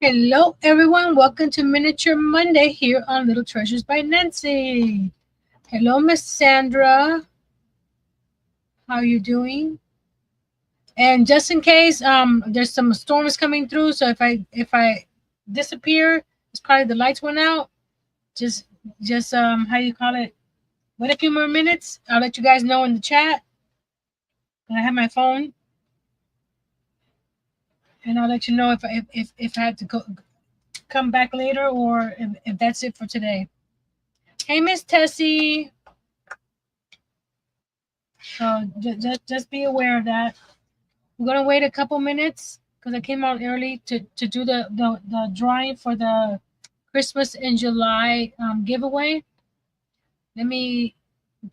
Hello, everyone. Welcome to Miniature Monday here on Little Treasures by Nancy. Hello, Miss Sandra. How are you doing? And just in case, there's some storms coming through, so if I disappear, it's probably the lights went out. Just how you call it? Wait a few more minutes. I'll let you guys know in the chat. And I have my phone, and I'll let you know if I had to come back later or if that's it for today. Hey, Miss Tessie. So just be aware of that. We're gonna wait a couple minutes because I came out early to do the drawing for the Christmas in July giveaway. Let me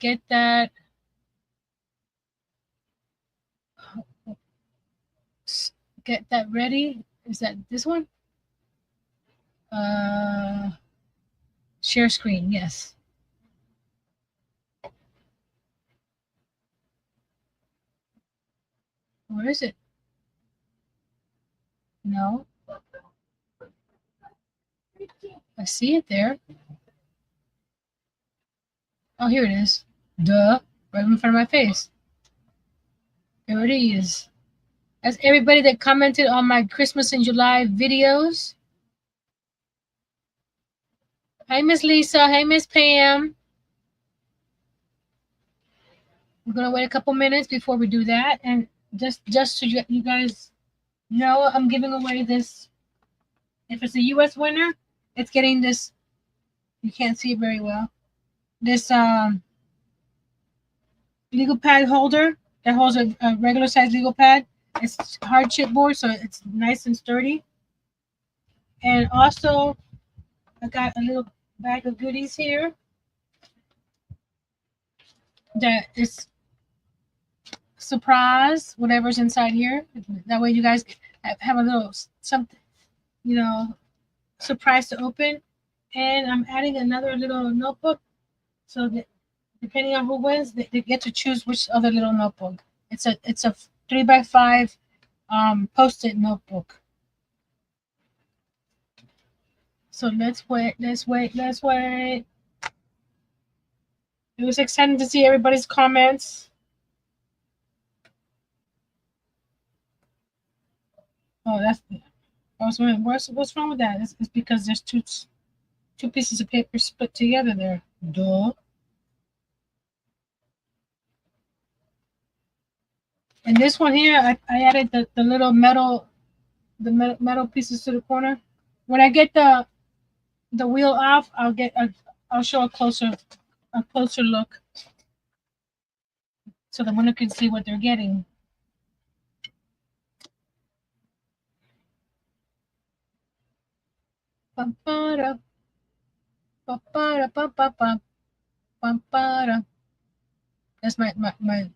get that ready. Is that this one? Uh, Share screen. Yes. Where is it? No, I see it there. Oh, here it is. Duh, right in front of my face. There it is. That's everybody that commented on my Christmas in July videos. Hi, Miss Lisa. Hey, Miss Pam. We're gonna wait a couple minutes before we do that, and just so you guys know, I'm giving away this. If it's a U.S. winner, it's getting this. You can't see it very well. This legal pad holder that holds a regular size legal pad. It's hard chipboard, so it's nice and sturdy. And also, I got a little bag of goodies here that is surprise. Whatever's inside here, that way you guys have a little something, you know, surprise to open. And I'm adding another little notebook so that depending on who wins, they get to choose which other little notebook. It's a 3x5 post-it notebook. So let's wait. It was exciting to see everybody's comments. Oh, what's wrong with that? It's because there's two pieces of paper split together there. Duh. And this one here, I added the little metal pieces to the corner. When I get the wheel off, I'll show a closer look so the winner can see what they're getting. Ba-ba-da, ba-ba-da, ba-ba-ba, ba-ba-da. That's my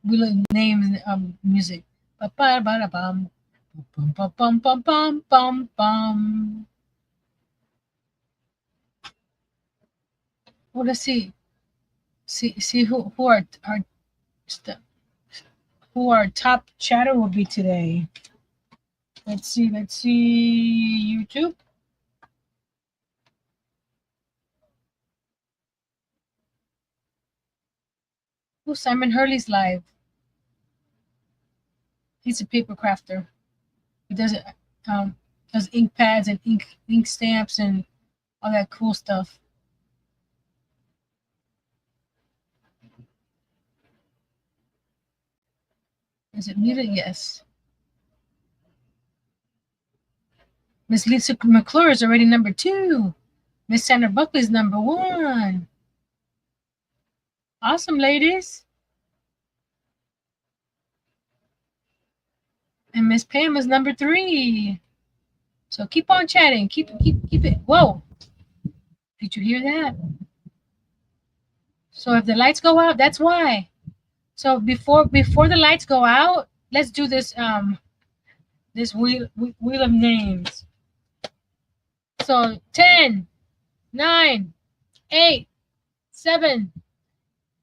wheel name music. Ba-ba-da-ba-da-bum, bum bum bum bum bum bum bum. Well, let's see who who our top chatter will be today. Let's see YouTube. Oh, Simon Hurley's live. He's a paper crafter. He does ink pads and ink stamps and all that cool stuff. Is it muted? Yes. Miss Lisa McClure is already number 2. Miss Sandra Buckley's number 1. Awesome, ladies. And Miss Pam is number 3. So keep on chatting. Keep it. Whoa. Did you hear that? So if the lights go out, that's why. So before the lights go out, let's do this this wheel of names. So 10, 9, 8, 7,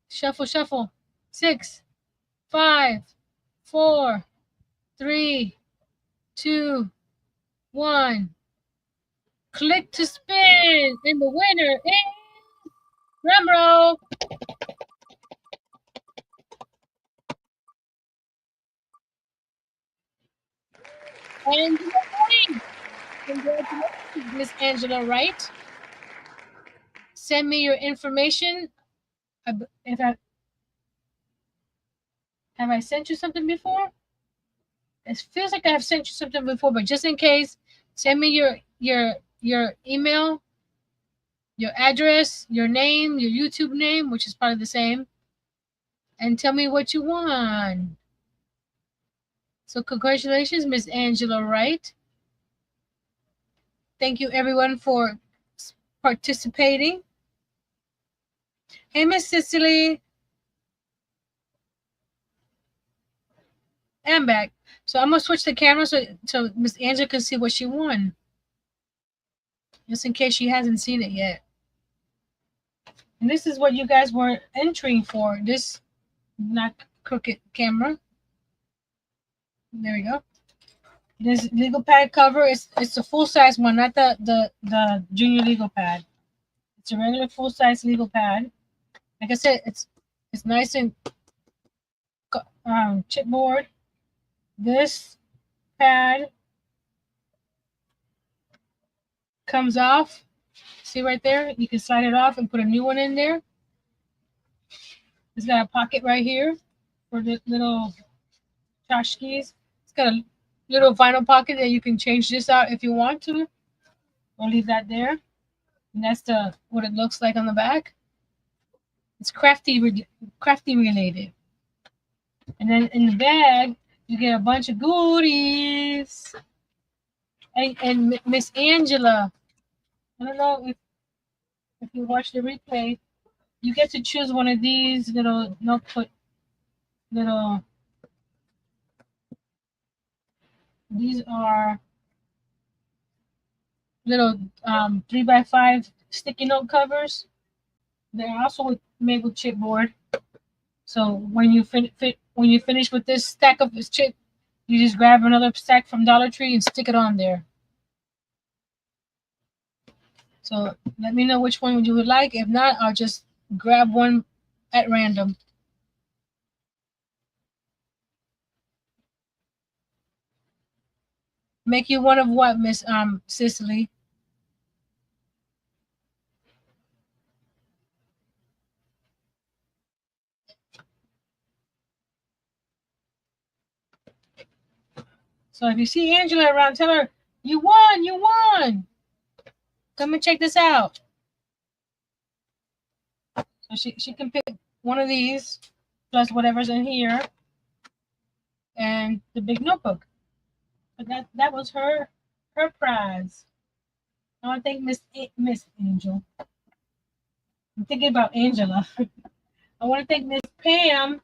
shuffle, 6, 5, 4, 3, 2, 1. Click to spin, and the winner is drumroll. Angela Wright. Congratulations, Miss Angela Wright. Send me your information. If I have I sent you something before? It feels like I've sent you something before, but just in case, send me your email, your address, your name, your YouTube name, which is probably the same, and tell me what you want. So congratulations, Miss Angela Wright. Thank you everyone for participating. Hey, Miss Cicely, I'm back. So I'm gonna switch the camera so Miss Angela can see what she won, just in case she hasn't seen it yet. And this is what you guys were entering for. This not crooked camera. There we go. This legal pad cover. It's a full size one, not the junior legal pad. It's a regular full size legal pad. Like I said, it's nice and chipboard. This pad comes off. See right there? You can slide it off and put a new one in there. It's got a pocket right here for the little tchotchkes. It's got a little vinyl pocket that you can change this out if you want to, or leave that there. And that's what it looks like on the back. It's crafty related. And then in the bag, you get a bunch of goodies. And Miss Angela, I don't know if you watch the replay, you get to choose one of these little notebook, little. These are little 3x5 sticky note covers. They're also made with chipboard. So when you when you finish with this stack of this chip, you just grab another stack from Dollar Tree and stick it on there. So let me know which one you would like. If not, I'll just grab one at random. Make you one of what, Miss Cicely? So if you see Angela around, tell her you won, you won. Come and check this out. So she can pick one of these plus whatever's in here and the big notebook. But that was her prize. I want to thank Miss Angel. I'm thinking about Angela. I want to thank Miss Pam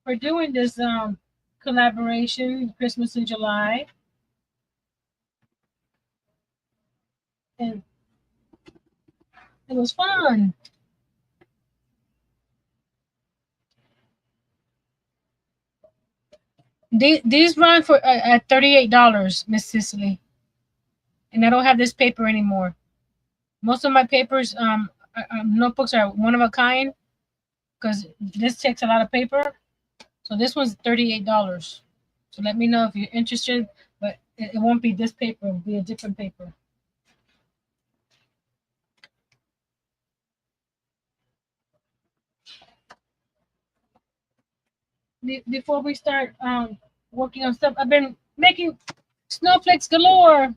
for doing this collaboration, Christmas in July. And it was fun. These run for at $38, Miss Cicely. And I don't have this paper anymore. Most of my papers, notebooks are one of a kind because this takes a lot of paper. So this one's $38. So let me know if you're interested, but it won't be this paper, it'll be a different paper. Before we start working on stuff, I've been making snowflakes galore.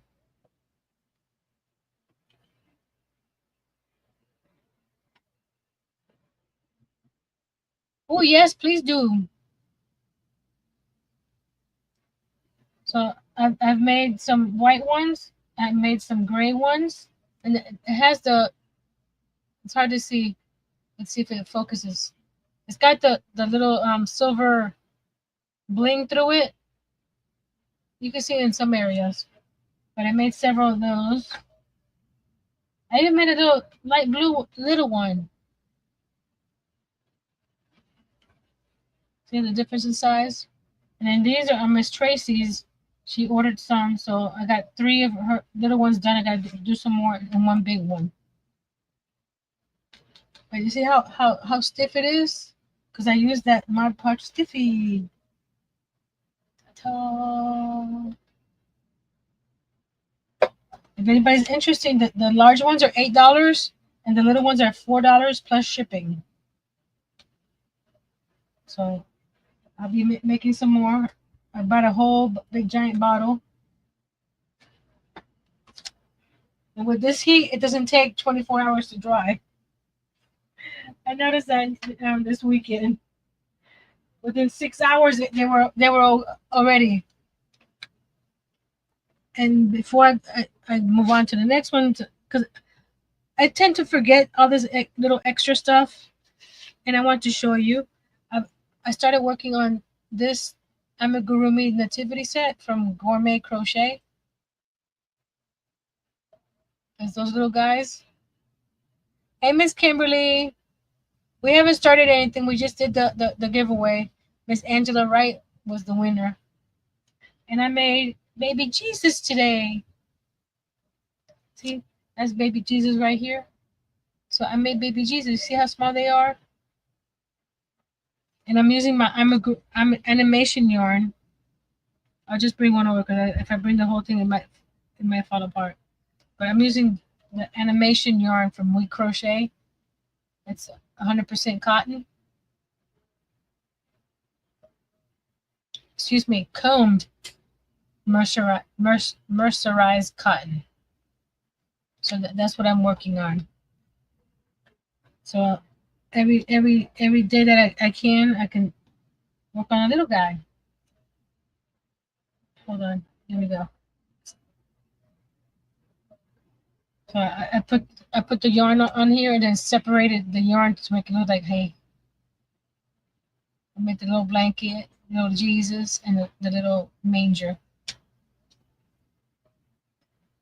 Oh yes, please do. So I've made some white ones. I've made some gray ones, and it has the. It's hard to see. Let's see if it focuses. It's got the little silver bling through it. You can see it in some areas, but I made several of those. I even made a little light blue little one. See the difference in size? And then these are Miss Tracy's She ordered some, so I got 3 of her little ones done. I got to do some more and one big one. But you see how stiff it is? Because I used that Mod Podge Stiffy. Ta-ta. If anybody's interested, the large ones are $8 and the little ones are $4 plus shipping. So I'll be making some more. I bought a whole big giant bottle. And with this heat, it doesn't take 24 hours to dry. I noticed that this weekend. Within 6 hours, they were already. And before I move on to the next one, because I tend to forget all this little extra stuff, and I want to show you. I started working on this amigurumi nativity set from Gourmet Crochet. There's those little guys. Hey, Miss Kimberly. We haven't started anything. We just did the giveaway. Miss Angela Wright was the winner. And I made baby Jesus today. See, that's baby Jesus right here. So I made baby Jesus. See how small they are? And I'm using my animation yarn. I'll just bring one over because if I bring the whole thing, it might fall apart. But I'm using the animation yarn from We Crochet. It's 100% cotton. Excuse me, combed mercerized cotton. So that's what I'm working on. So every day that I can work on a little guy. Hold on, here we go. So I put the yarn on here and then separated the yarn to make it look like hay. I made the little blanket, little Jesus, and the little manger.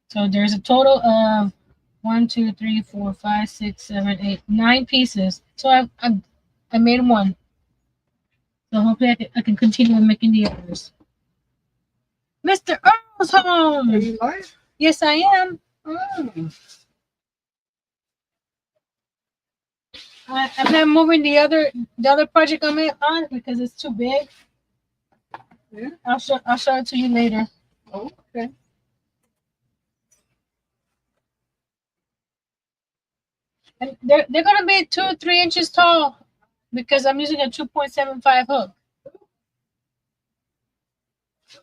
So there's a total of 1, 2, 3, 4, 5, 6, 7, 8, 9 pieces. So I made one. So hopefully I can continue making the others. Mr. Earl's home. Are you live? Yes, I am. Oh. I'm not moving the other project I'm on because it's too big. Yeah. I'll show it to you later. Oh, okay. And they're gonna be 2 or 3 inches tall because I'm using a 2.75 hook.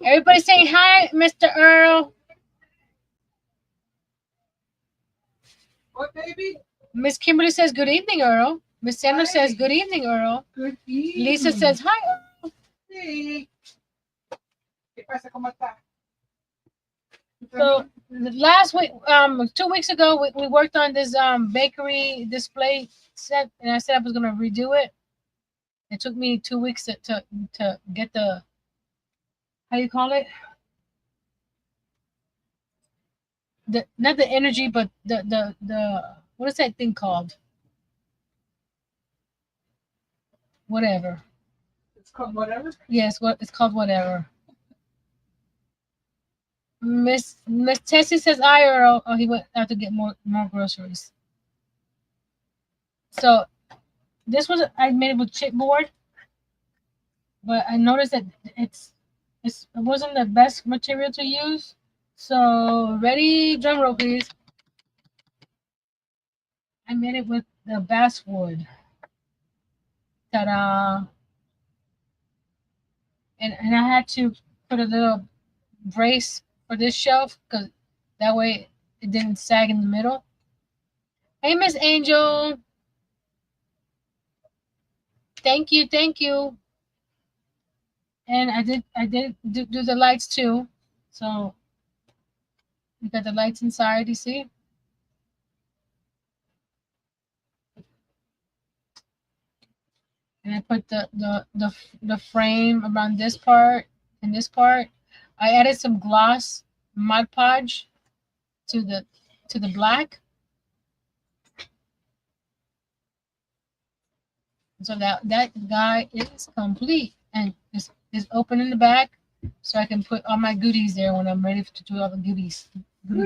Everybody saying hi, Mr. Earl. What, baby? Miss Kimberly says good evening, Earl. Miss Sandra says good evening, Earl. Good evening. Lisa says hi, Earl. Hey. ¿Qué pasa? ¿Cómo está? So last week, 2 weeks ago, we worked on this bakery display set, and I said I was gonna redo it. It took me 2 weeks to get the, how you call it, the not the energy, but the what is that thing called? Whatever. It's called whatever? Yes, what it's called, whatever. Miss Tessie says hi, Earl. Oh, he went out to get more groceries. So this was, I made it with chipboard, but I noticed that it wasn't the best material to use. So ready, drum roll, please. I made it with the basswood. Ta-da! And I had to put a little brace for this shelf because that way it didn't sag in the middle. Hey, Miss Angel. Thank you, thank you. And I did do the lights too. So we got the lights inside, you see? And I put the frame around this part and this part. I added some gloss Mod Podge to the black. So that guy is complete and is open in the back. so I can put all my goodies there when I'm ready to do all the goodie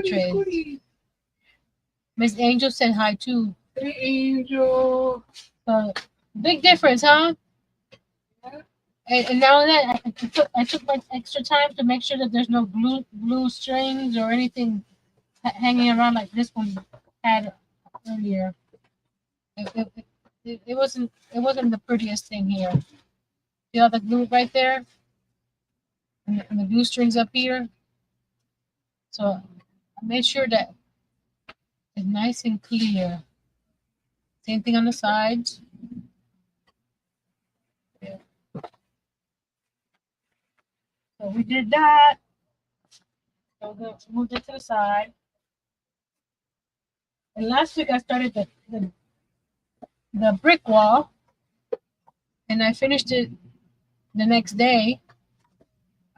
trays. Goodies. Miss Angel said hi too. Hey, Angel. Big difference, huh? Yeah. And now that I took my extra time to make sure that there's no blue strings or anything hanging around like this one had earlier. It wasn't the prettiest thing here. See all the glue right there, and the glue strings up here. So I made sure that it's nice and clear. Same thing on the sides. Yeah. So we did that. So we'll move it to the side. And last week I started the brick wall, and I finished it the next day.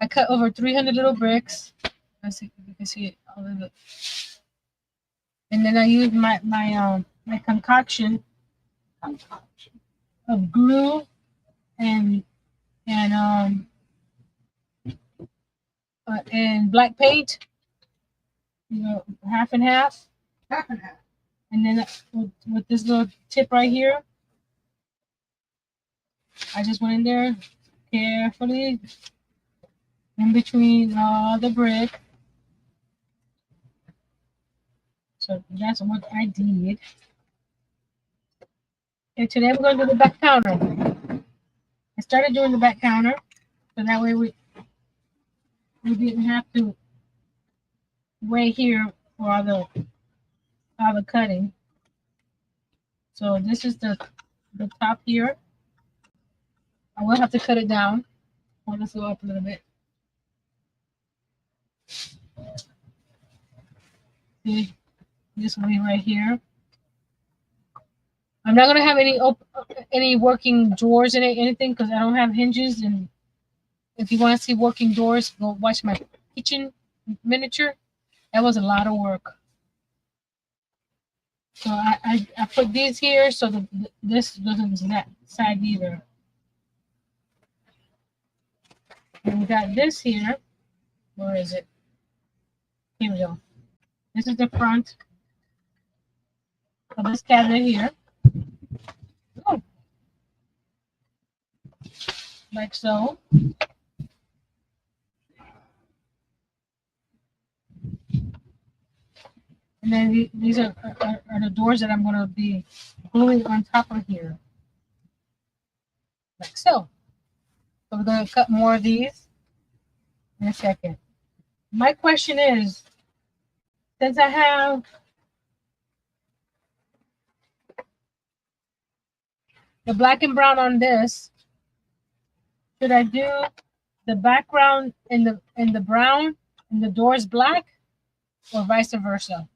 I cut over 300 little bricks. I see you can see it all of it. And then I used my concoction of glue and and and black paint. Half and half. Half and half. And then with this little tip right here, I just went in there carefully in between the brick. So that's what I did. And today we're going to do the back counter. I started doing the back counter, so that way we didn't have to wait here for all the cutting. So this is the top here. I will have to cut it down. Hold this up a little bit. See this one right here. I'm not gonna have any working drawers in it, anything, because I don't have hinges. And if you want to see working doors, go watch my kitchen miniature. That was a lot of work. So I put these here so that this doesn't that side either. And we got this here. Where is it? Here we go. This is the front of this cabinet here. Oh, like so. And then these are the doors that I'm going to be gluing on top of here. Like so. So we're going to cut more of these in a second. My question is, since I have the black and brown on this, should I do the background in the brown and the doors black, or vice versa?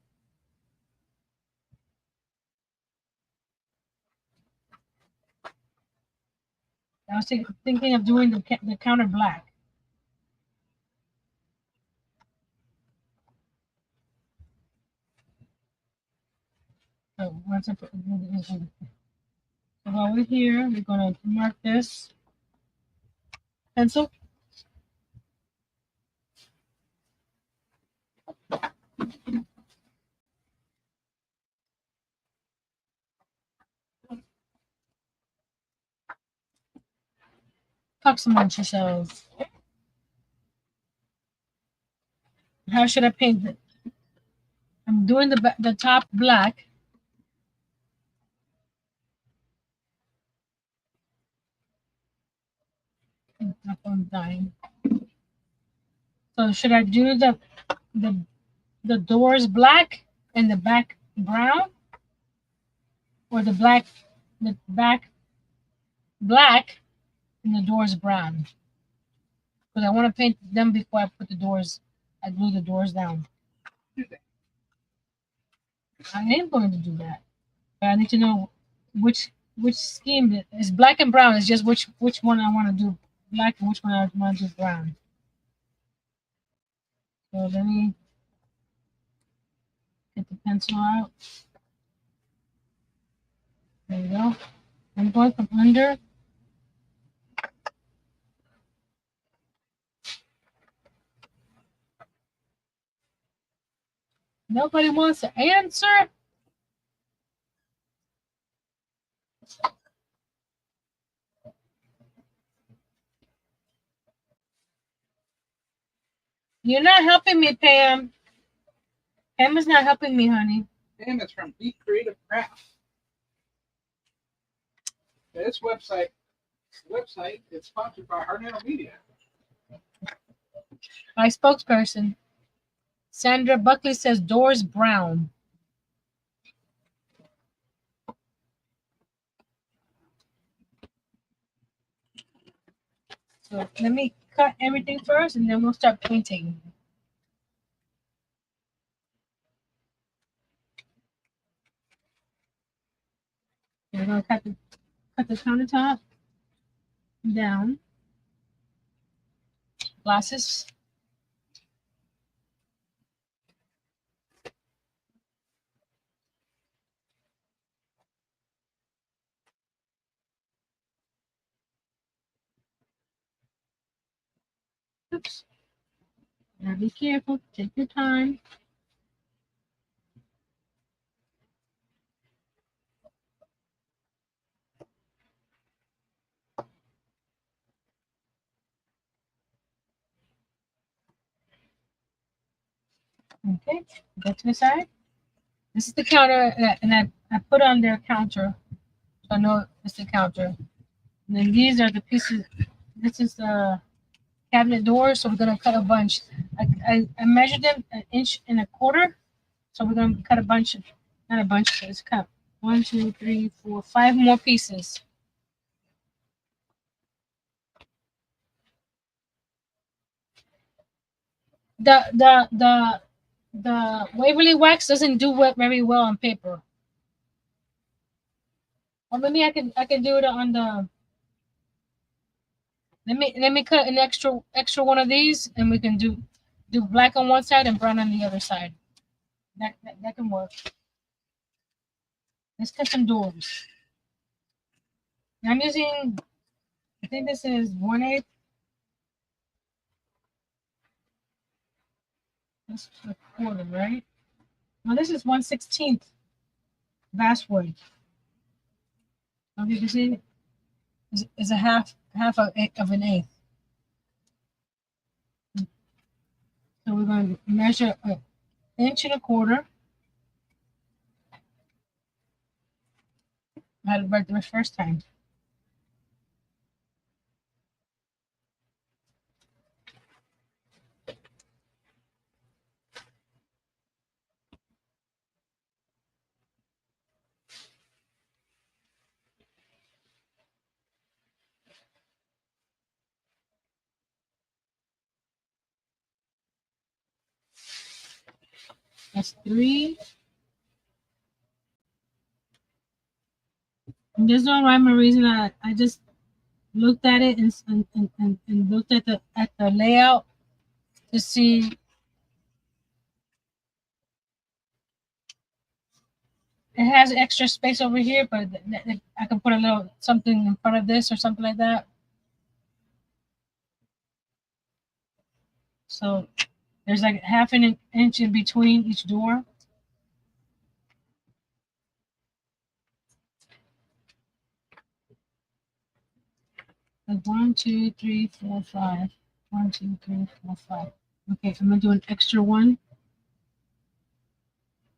I was thinking of doing the counter black. So once I put this in, so while we're here, we're gonna mark this pencil. Talk some amongst yourselves. How should I paint it? I'm doing the top black. My phone's dying. So should I do the the doors black and the back brown, or the back black and the doors brown? Because I want to paint them before I put the doors. I glue the doors down. I am going to do that, but I need to know which scheme is black and brown. Is just which one I want to do black and which one I want to do brown. So let me get the pencil out. There we go. I'm going from under. Nobody wants to answer. You're not helping me, Pam. Pam is not helping me, honey. Pam is from Be Creative Craft. This website is sponsored by Harnell Media. My spokesperson. Sandra Buckley says doors brown. So let me cut everything first and then we'll start painting. We're going to cut the countertop down. Glasses. Oops. Now be careful. Take your time. Okay. Go to the side. This is the counter, and I put on their counter. So I know it's the counter. And then these are the pieces. This is the cabinet doors. So we're going to cut a bunch. I measured them 1.25 inches. So we're going to cut a bunch. Not a bunch, but it's cut 1, 2, 3, 4, 5 more pieces. The Waverly wax doesn't do very well on paper. Or maybe I can do it on the. Let me cut an extra one of these, and we can do black on one side and brown on the other side. That can work. Let's cut some doors. I'm using. I think this is 1/8. That's a quarter, right? No, this is 1/16 basswood. Okay, you see, is a half of an eighth. So we're going to measure 1.25 inches. I had it right the first time. That's 3. And there's no rhyme or reason. I just looked at it and looked at the layout to see. It has extra space over here, but I can put a little something in front of this or something like that. So there's like 1/2 inch in between each door. Like 1, 2, 3, 4, 5. 1, 2, 3, 4, 5. Okay, I'm gonna do an extra one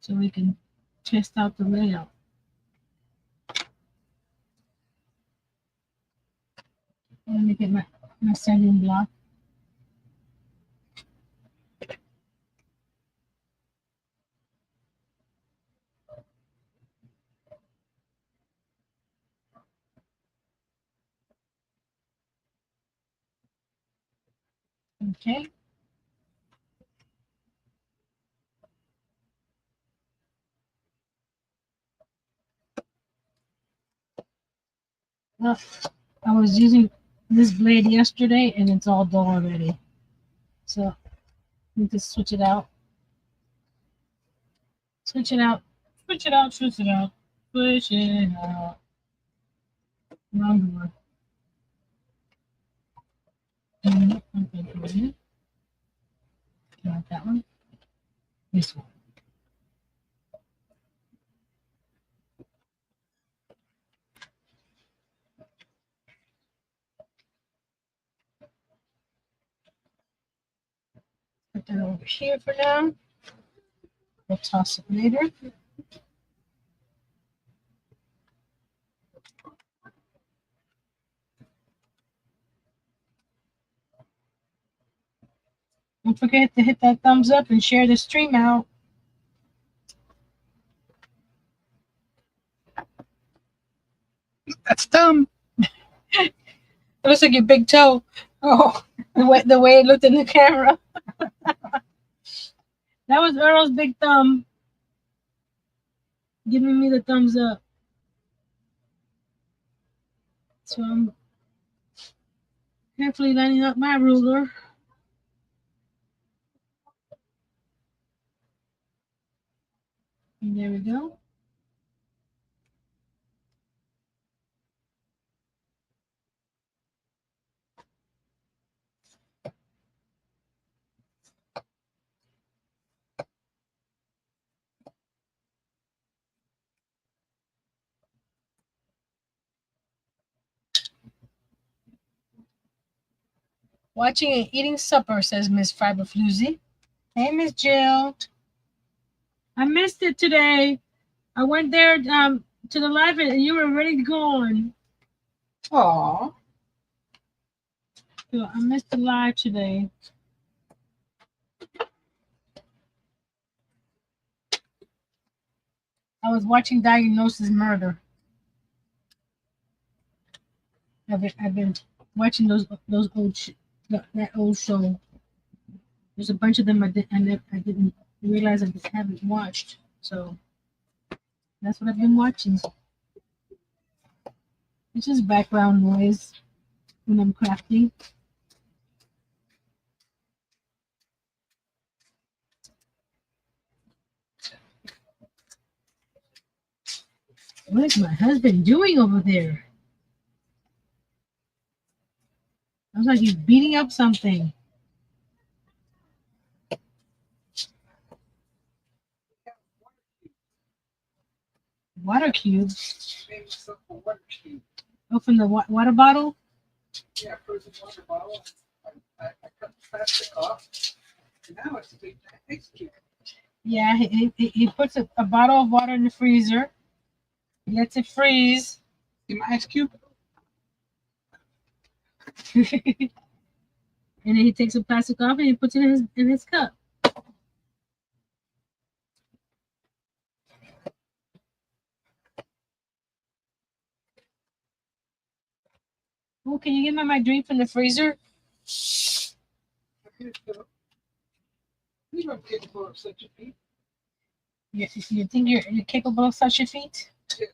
so we can test out the layout. Let me get my sanding block. Okay. Well, I was using this blade yesterday and it's all dull already. So I need to switch it out. Switch it out. Switch it out. Switch it out. Switch it out. Wrong door. Okay, not that one. This one. put that over here for now. We'll toss it later. Don't forget to hit that thumbs up and share the stream out. That's dumb. It looks like your big toe. Oh, The way it looked in the camera. That was Earl's big thumb giving me the thumbs up. So I'm carefully lining up my ruler. And there we go. Watching and eating supper, says Miss Fiberfloozy. Hey, Miss Jill. I missed it today. I went there to the live and you were already gone. aw. So I missed the live today. I was watching Diagnosis Murder. I've been watching those old that old show. There's a bunch of them I didn't realize I just haven't watched. So that's what I've been watching. It's just background noise when I'm crafting. What is my husband doing over there? Sounds like he's beating up something. Water cube. Made myself a water cube. Oh, from the water bottle? Yeah, frozen water bottle. I cut the plastic off. And now it's a big ice cube. Yeah, he puts a bottle of water in the freezer. He lets it freeze. See my ice cube? And then he takes the plastic off and he puts it in his cup. Oh, can you give me my drink from the freezer? You are capable of such a feat. You think you're capable of such a feat? Yeah.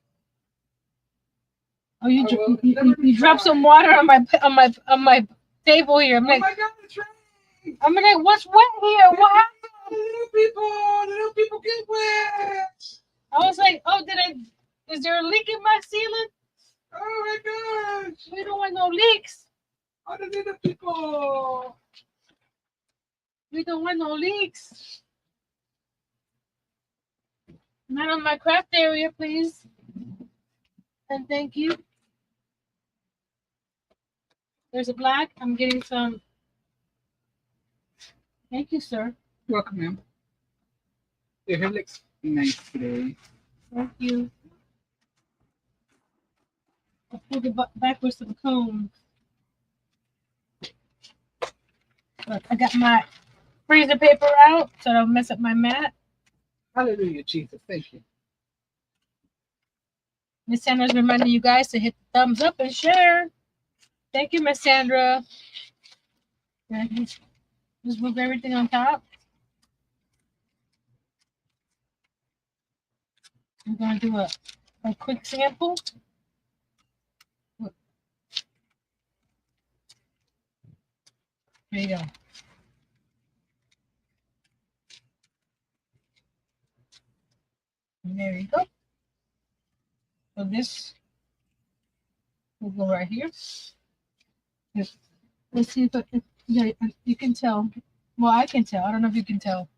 Oh, you I will you, never you, be you dropped tried. some water on my table here. I'm Oh like, my God, it's raining! I'm like, what's wet here? What happened? Little people get wet! I was like, oh, is there a leak in my ceiling? Oh my gosh! We don't want no leaks. How the little people? We don't want no leaks. Not on my craft area, please. And thank you. There's a black. I'm getting some. Thank you, sir. Welcome, ma'am. Your hair looks nice today. Thank you. I'll pull it backwards to the comb. But I got my freezer paper out so I don't mess up my mat. Hallelujah, Jesus. Thank you. Miss Sandra's reminding you guys to hit the thumbs up and share. Thank you, Miss Sandra. Just move everything on top. I'm going to do a quick sample. There you go. And there you go. So this will go right here. Let's see if yeah, you can tell. Well, I can tell. I don't know if you can tell.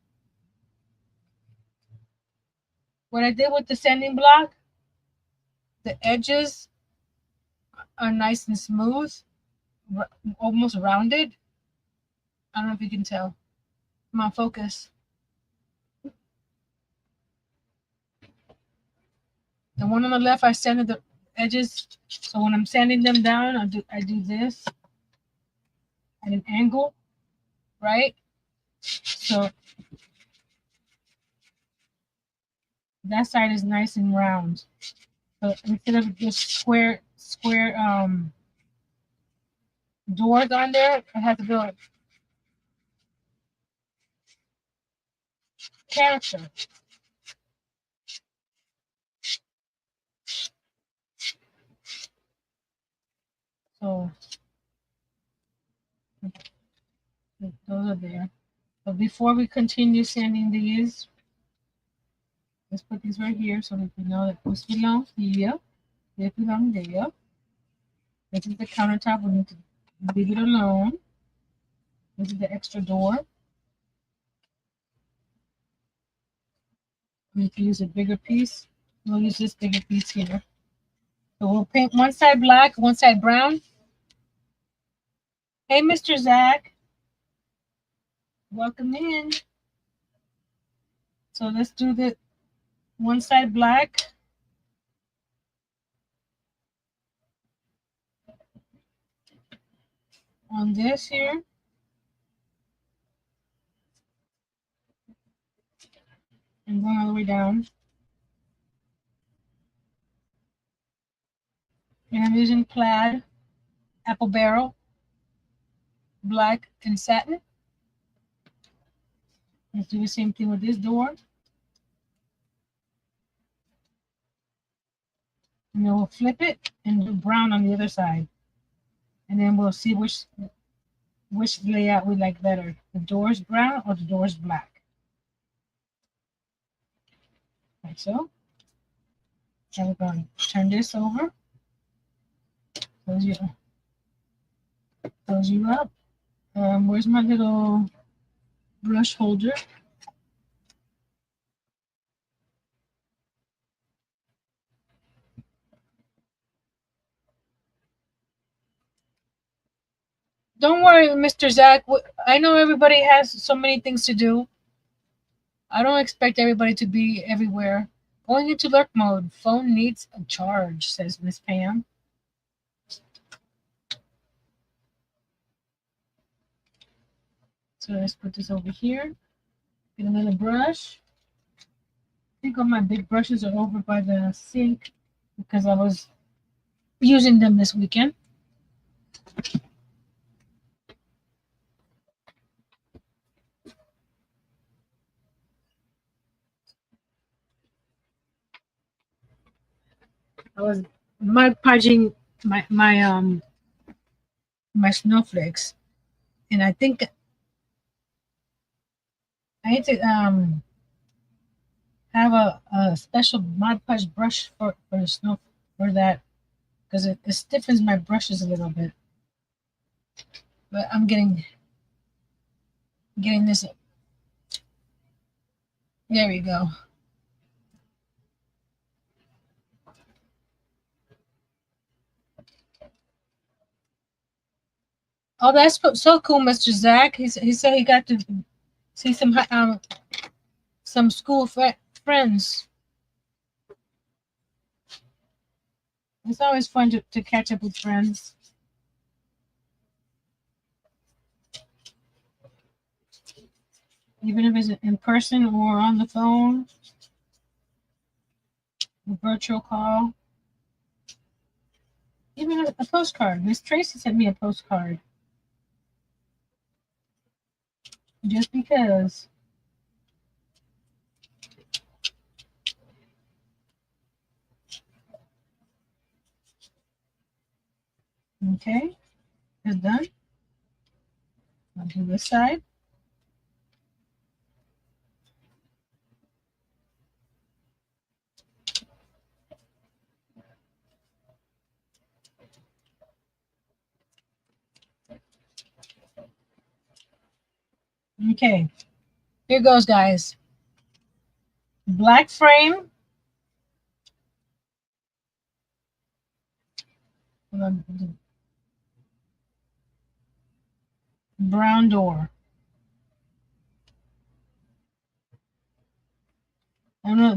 What I did with the sanding block, the edges are nice and smooth, almost rounded. I don't know if you can tell. Come on, focus. The one on the left, I sanded the edges. So when I'm sanding them down, I do this at an angle, right? So that side is nice and round. So instead of just square doors on there, I have to build character. So those are there. But before we continue sanding these, let's put these right here so that we know that this belongs here. This belongs there. This is the countertop. We need to leave it alone. This is the extra door. We need to use a bigger piece. We'll use this bigger piece here. So we'll paint one side black, one side brown. Hey, Mr. Zach. Welcome in. So let's do the one side black on this here. And going all the way down. And I'm using plaid, apple barrel, black, and satin. Let's do the same thing with this door. And then we'll flip it and do brown on the other side. And then we'll see which layout we like better. The doors brown or the doors black. Like so. And we're going to turn this over. Close you up. Where's my little brush holder? Don't worry, Mr. Zach. I know everybody has so many things to do. I don't expect everybody to be everywhere. Going into lurk mode. Phone needs a charge, says Miss Pam. So let's put this over here. Get another brush. I think all my big brushes are over by the sink because I was using them this weekend. I was mud pudging my snowflakes, and I think I need to have a special Mod Podge brush for the snow for that because it stiffens my brushes a little bit. But I'm getting this. There we go. Oh, that's so cool, Mr. Zach. He said he got to see some school friends. It's always fun to catch up with friends. Even if it's in person or on the phone, a virtual call, even a postcard. Miss Tracy sent me a postcard. Just because. Okay, it's done. I'll do this side. Okay, here goes, guys. Black frame. Brown door. I don't know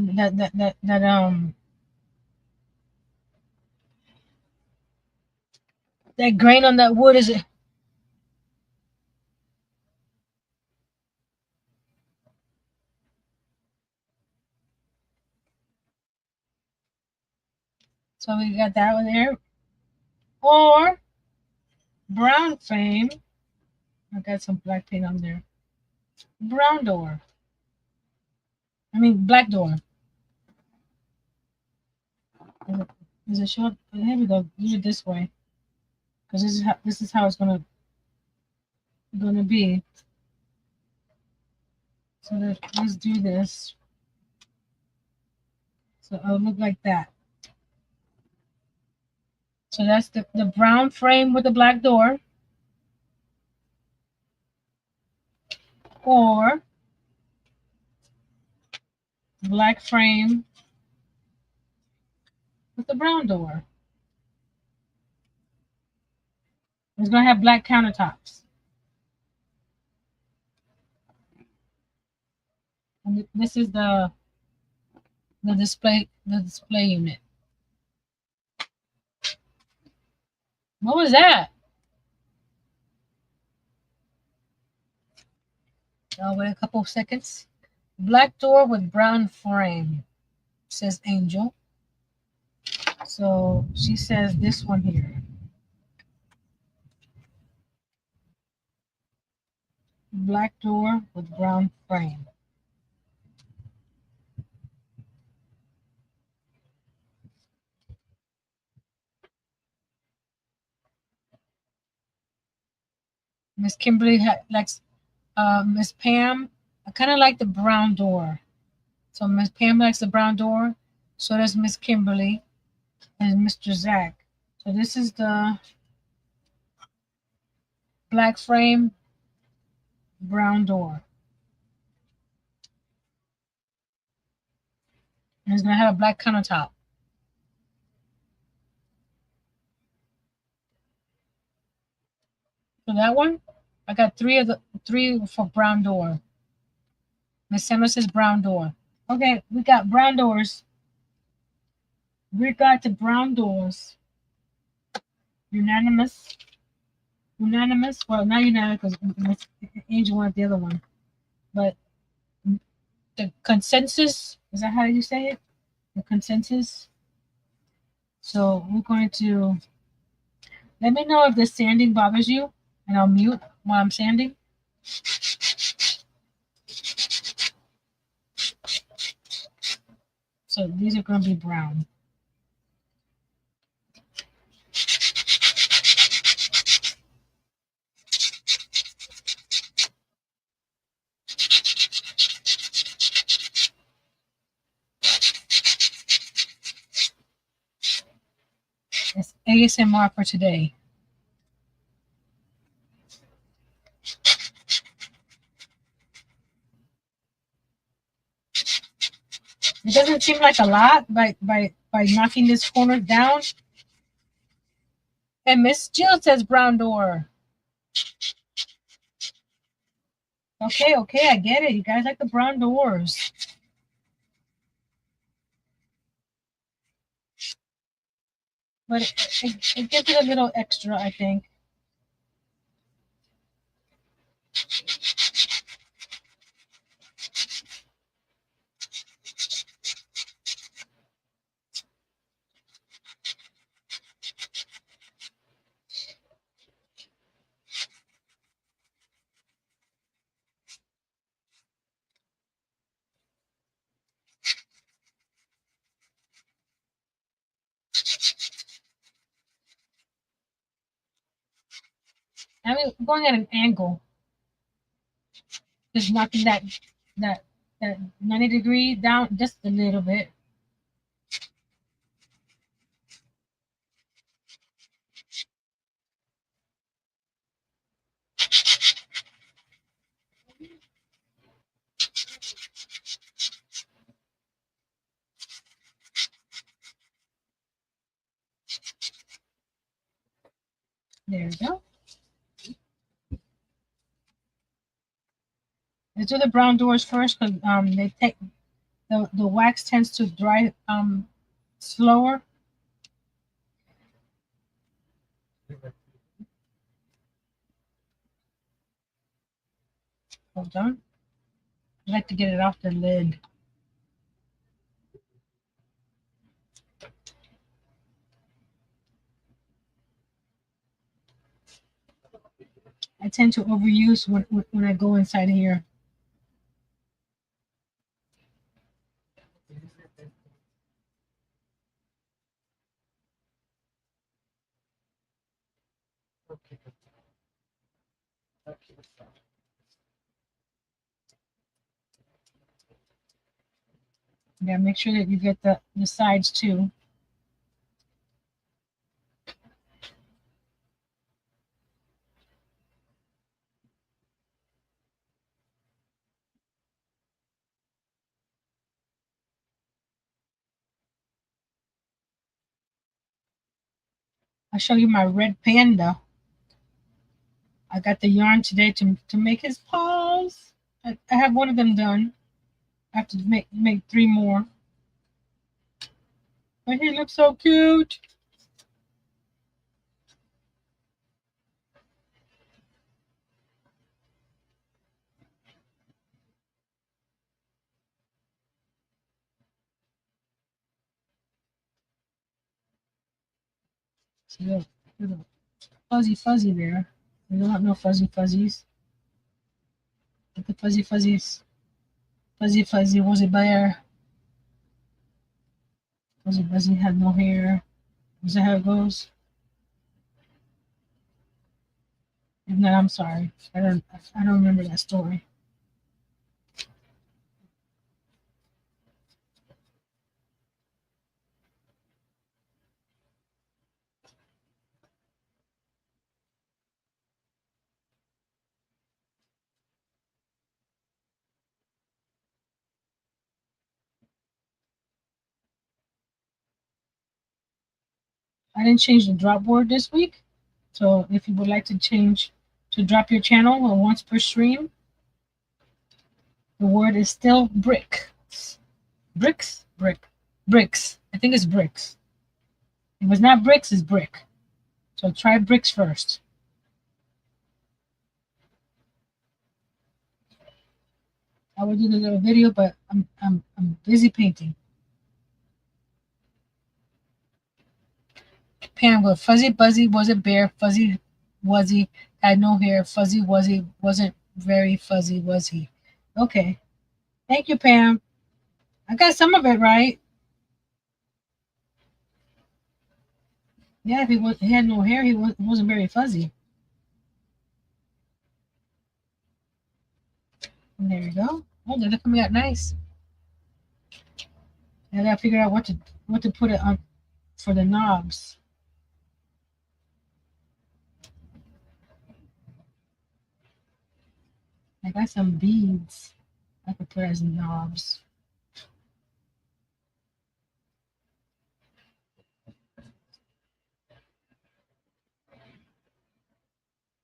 that grain on that wood is. So we got that one there. Or brown frame. I got some black paint on there. Brown door. I mean black door. Is it short? Here we go. Do it this way, because this is how it's gonna be. So let's do this. So it'll look like that. So that's the brown frame with the black door, or black frame with the brown door. It's gonna have black countertops. And this is the display unit. What was that? I'll wait a couple of seconds. Black door with brown frame, says Angel. So she says this one here. Black door with brown frame. Miss Kimberly likes Miss Pam. I kind of like the brown door. So Miss Pam likes the brown door. So does Miss Kimberly and Mr. Zach. So this is the black frame, brown door. And it's gonna have a black countertop. So that one, I got three for brown door. Miss Summer says brown door. Okay, we got brown doors. We got the brown doors. Unanimous. Unanimous. Well, not unanimous because Angel wanted the other one. But the consensus, is that how you say it? The consensus. So we're going to let me know if the sanding bothers you, and I'll mute while I'm sanding. So these are going to be brown. It's ASMR for today. It doesn't seem like a lot by knocking this corner down. And Miss Jill says brown door. Okay, I get it. You guys like the brown doors. But it gives it a little extra, I think. I mean, going at an angle, just knocking that 90-degree down just a little bit. There we go. Let's do the brown doors first because the wax tends to dry slower. Hold on. I like to get it off the lid. I tend to overuse when I go inside here. Yeah, make sure that you get the sides too. I'll show you my red panda. I got the yarn today to make his paws. I have one of them done. I have to make three more. But he looks so cute. See, little fuzzy there. We don't have no fuzzy fuzzies. But the fuzzy fuzzies. Fuzzy was a bear. Fuzzy had no hair. Is that how it goes? If not, I'm sorry. I don't remember that story. I didn't change the drop word this week. So if you would like to change to drop your channel once per stream, the word is still brick. Bricks. I think it's bricks. If it's not bricks, it's brick. So try bricks first. I would do the little video, but I'm busy painting. Pam with Fuzzy Buzzy was a bear. Fuzzy Wuzzy had no hair. Fuzzy Wuzzy wasn't very fuzzy, was he? Okay. Thank you, Pam. I got some of it right. Yeah, if he had no hair, he wasn't very fuzzy. And there you go. Oh, they're coming out nice. I gotta figure out what to put it on for the knobs. I got some beads I could put as knobs.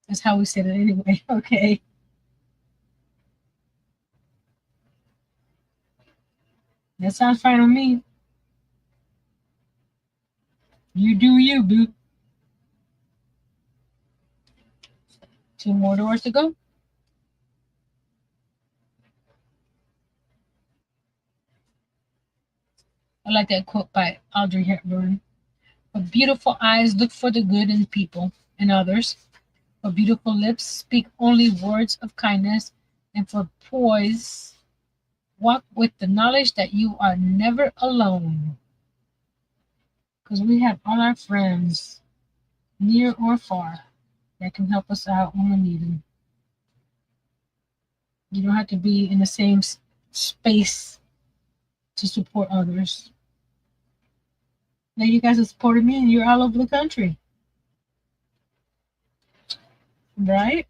That's how we said it anyway. Okay. That sounds fine with me. You do you, boo. Two more doors to go. I like that quote by Audrey Hepburn. For beautiful eyes look for the good in people and others. For beautiful lips speak only words of kindness. And for poise, walk with the knowledge that you are never alone. Because we have all our friends, near or far, that can help us out when we need them. You don't have to be in the same space to support others. Now you guys have supported me and you're all over the country. Right?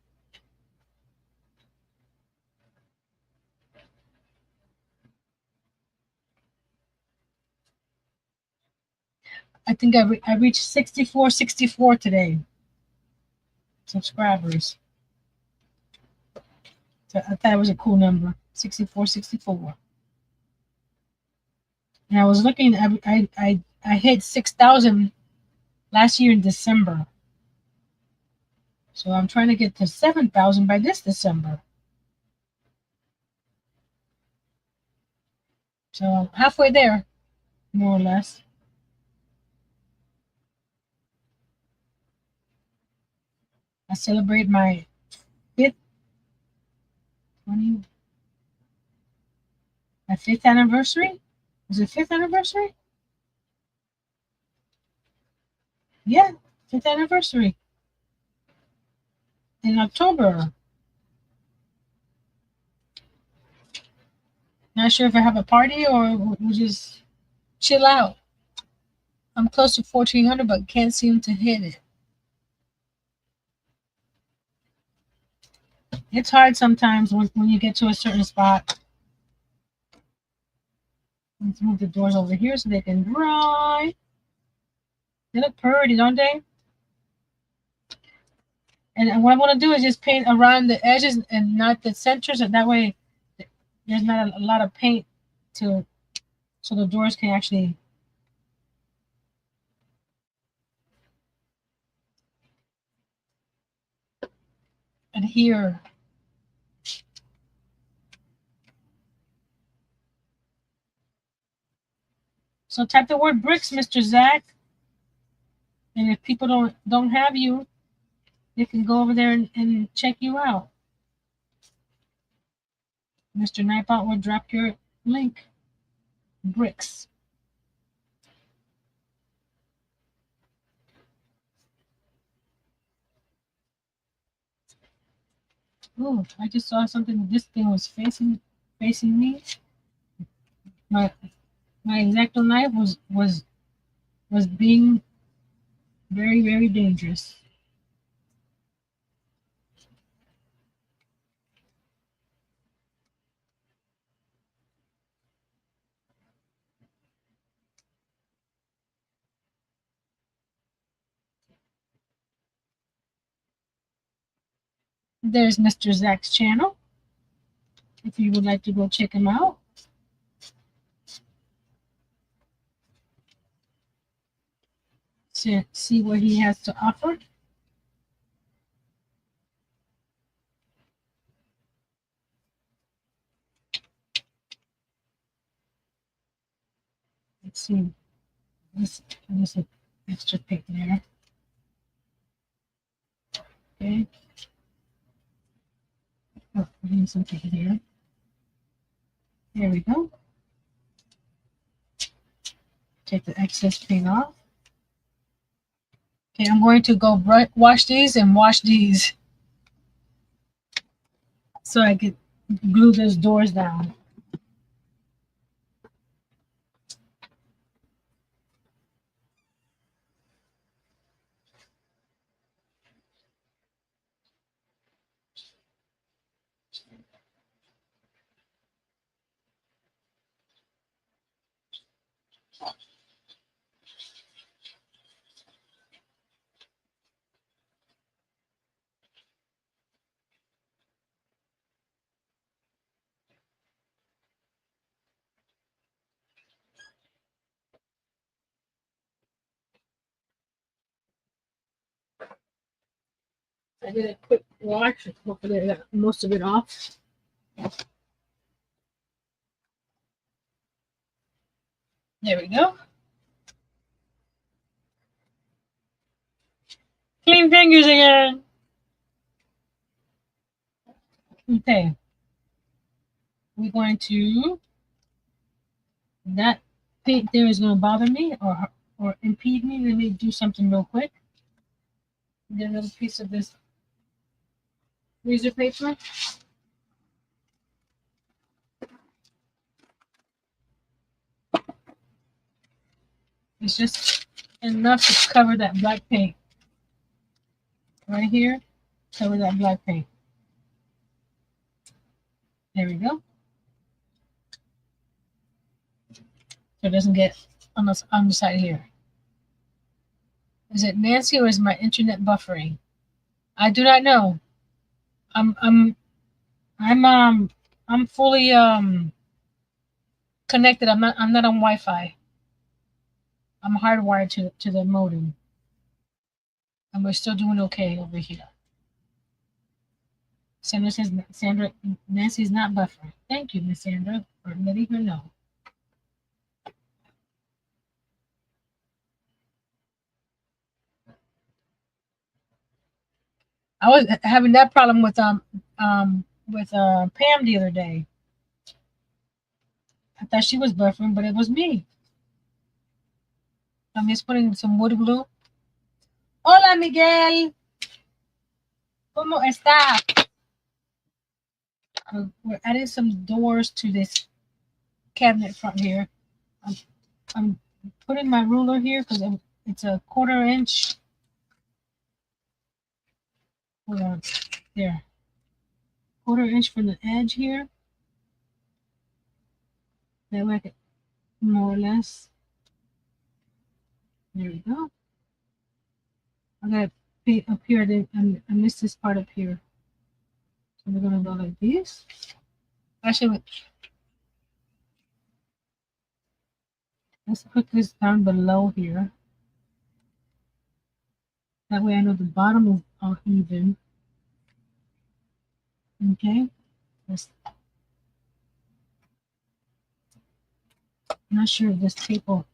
I think I reached 64 today subscribers. So I thought it was a cool number. 64. And I was looking, I hit 6,000 last year in December. So I'm trying to get to 7,000 by this December. So I'm halfway there, more or less. I celebrate my fifth 20 my fifth anniversary. Is it fifth anniversary? Yeah, fifth anniversary in October. Not sure if I have a party or we'll just chill out. I'm close to 1,400, but can't seem to hit it. It's hard sometimes when you get to a certain spot. Let's move the doors over here so they can dry. They look pretty, don't they? And what I want to do is just paint around the edges and not the centers, and that way there's not a lot of paint to so the doors can actually adhere. So type the word bricks, Mr. Zach. And if people don't have you, they can go over there and check you out. Mr. Nightbot will drop your link. Bricks. Oh, I just saw something. This thing was facing me. My my exacto knife was being very dangerous. There's Mr. Zach's channel. If you would like to go check him out. To see what he has to offer. Let's see. This extra pick there. Okay. Oh, I need something here. There we go. Take the excess paint off. Okay, I'm going to go wash these and wash these so I can glue those doors down. I did a quick wash. Hopefully I got most of it off. There we go. Clean fingers again. Okay. We're going to, that paint there is going to bother me or impede me. Let me do something real quick. Get a little piece of this freezer paper. It's just enough to cover that black paint. Right here, cover that black paint. There we go. So it doesn't get on the side here. Is it Nancy or is my internet buffering? I do not know. I'm fully connected. I'm not on Wi-Fi. I'm hardwired to the modem. And we're still doing okay over here. Sandra says Nancy's not buffering. Thank you, Miss Sandra, for letting her know. I was having that problem with Pam the other day. I thought she was buffering, but it was me. I'm just putting some wood glue. Hola, Miguel. ¿Cómo está? We're adding some doors to this cabinet front here. I'm putting my ruler here because it's a 1/4 inch. Hold on. There. 1/4 inch from the edge here. That way I can more or less. There we go. I got to up here. I missed this part up here. So we're going to go like this. Actually, let's put this down below here. That way I know the bottom is all even. Okay. I'm not sure if this tape will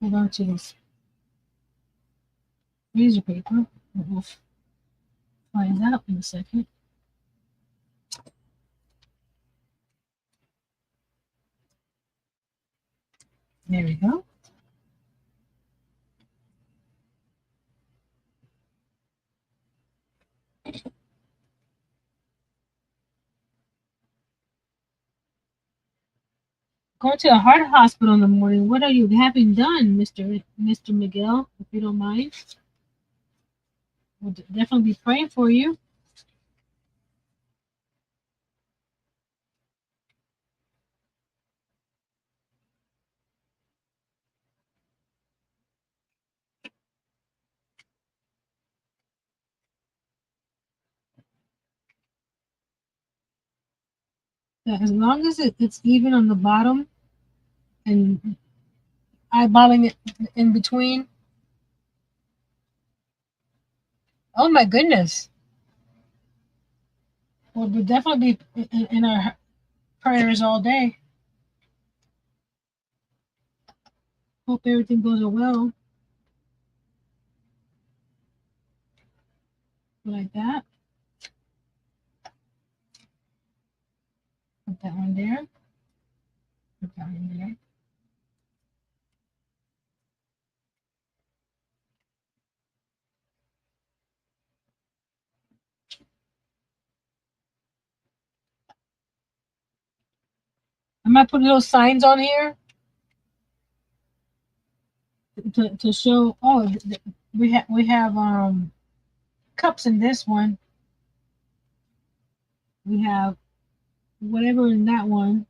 hold on to this razor paper. We'll find out in a second. There we go. Going to the heart hospital in the morning. What are you having done, Mr. Miguel? If you don't mind, we'll definitely be praying for you. Yeah, as long as it's even on the bottom and eyeballing it in between. Oh my goodness. We'll definitely be in our prayers all day. Hope everything goes well. Like that. Put that one there. Put that one there. I might put little signs on here to show. Oh, we have cups in this one. We have whatever in that one.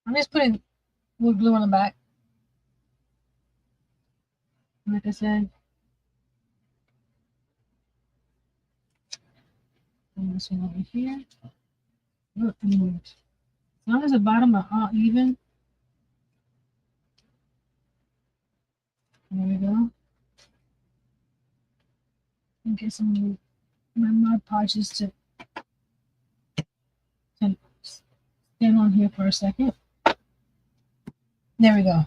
I'm just putting wood glue on the back. Like I said. And this one over here. As long as the bottom are all even. There we go. And get some of my Mod Podges to stand on here for a second. There we go.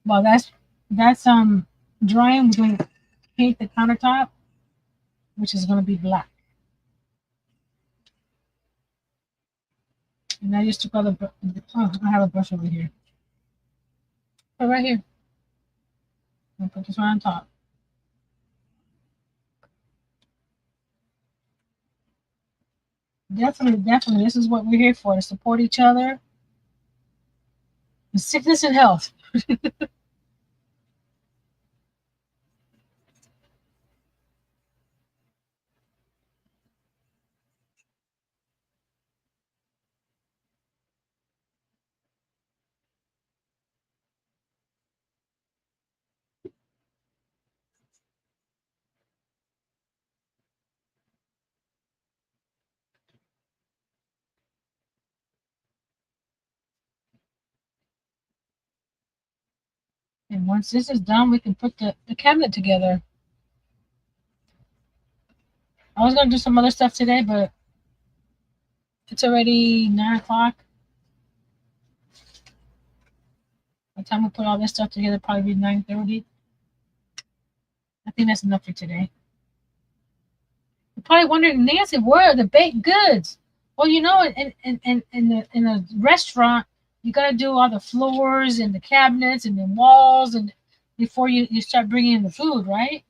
Well, that's drying. We're going to paint the countertop, which is going to be black. And I just took all the. Oh, I have a brush over here. Put right here. I'm gonna put this one on top. Definitely. This is what we're here for, to support each other. In sickness and health. And once this is done, we can put the cabinet together. I was going to do some other stuff today, but it's already 9 o'clock. By the time we put all this stuff together, probably be 9:30. I think that's enough for today. You're probably wondering, Nancy, where are the baked goods? Well, you know, in a restaurant, you got to do all the floors and the cabinets and the walls and before you start bringing in the food, right?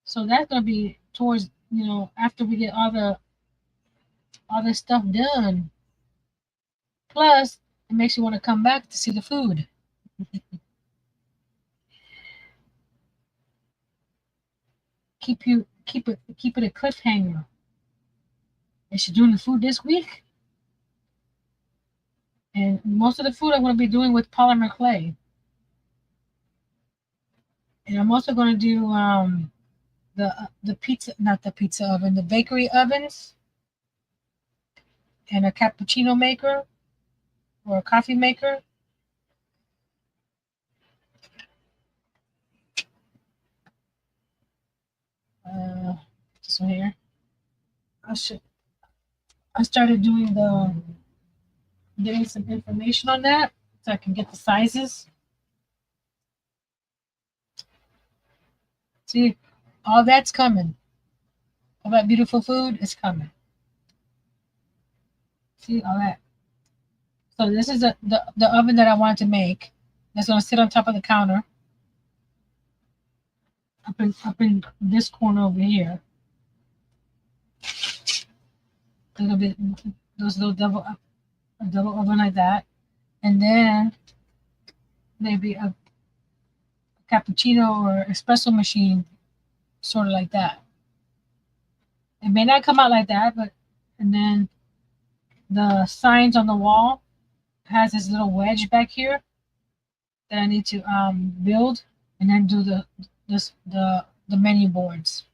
So that's going to be towards, after we get all this stuff done. Plus, it makes you want to come back to see the food. Keep it a cliffhanger. Is she doing the food this week? And most of the food I'm going to be doing with polymer clay. And I'm also going to do the pizza, not the pizza oven, the bakery ovens, and a cappuccino maker or a coffee maker. This one here. I started getting some information on that so I can get the sizes. See, all that's coming. All that beautiful food is coming. See all that. So this is the oven that I wanted to make. That's gonna sit on top of the counter. Up in this corner over here. There's gonna be those little a double oven like that, and then maybe a cappuccino or espresso machine, sort of like that. It may not come out like that, but and then the signs on the wall has this little wedge back here that I need to build, and then do the menu boards.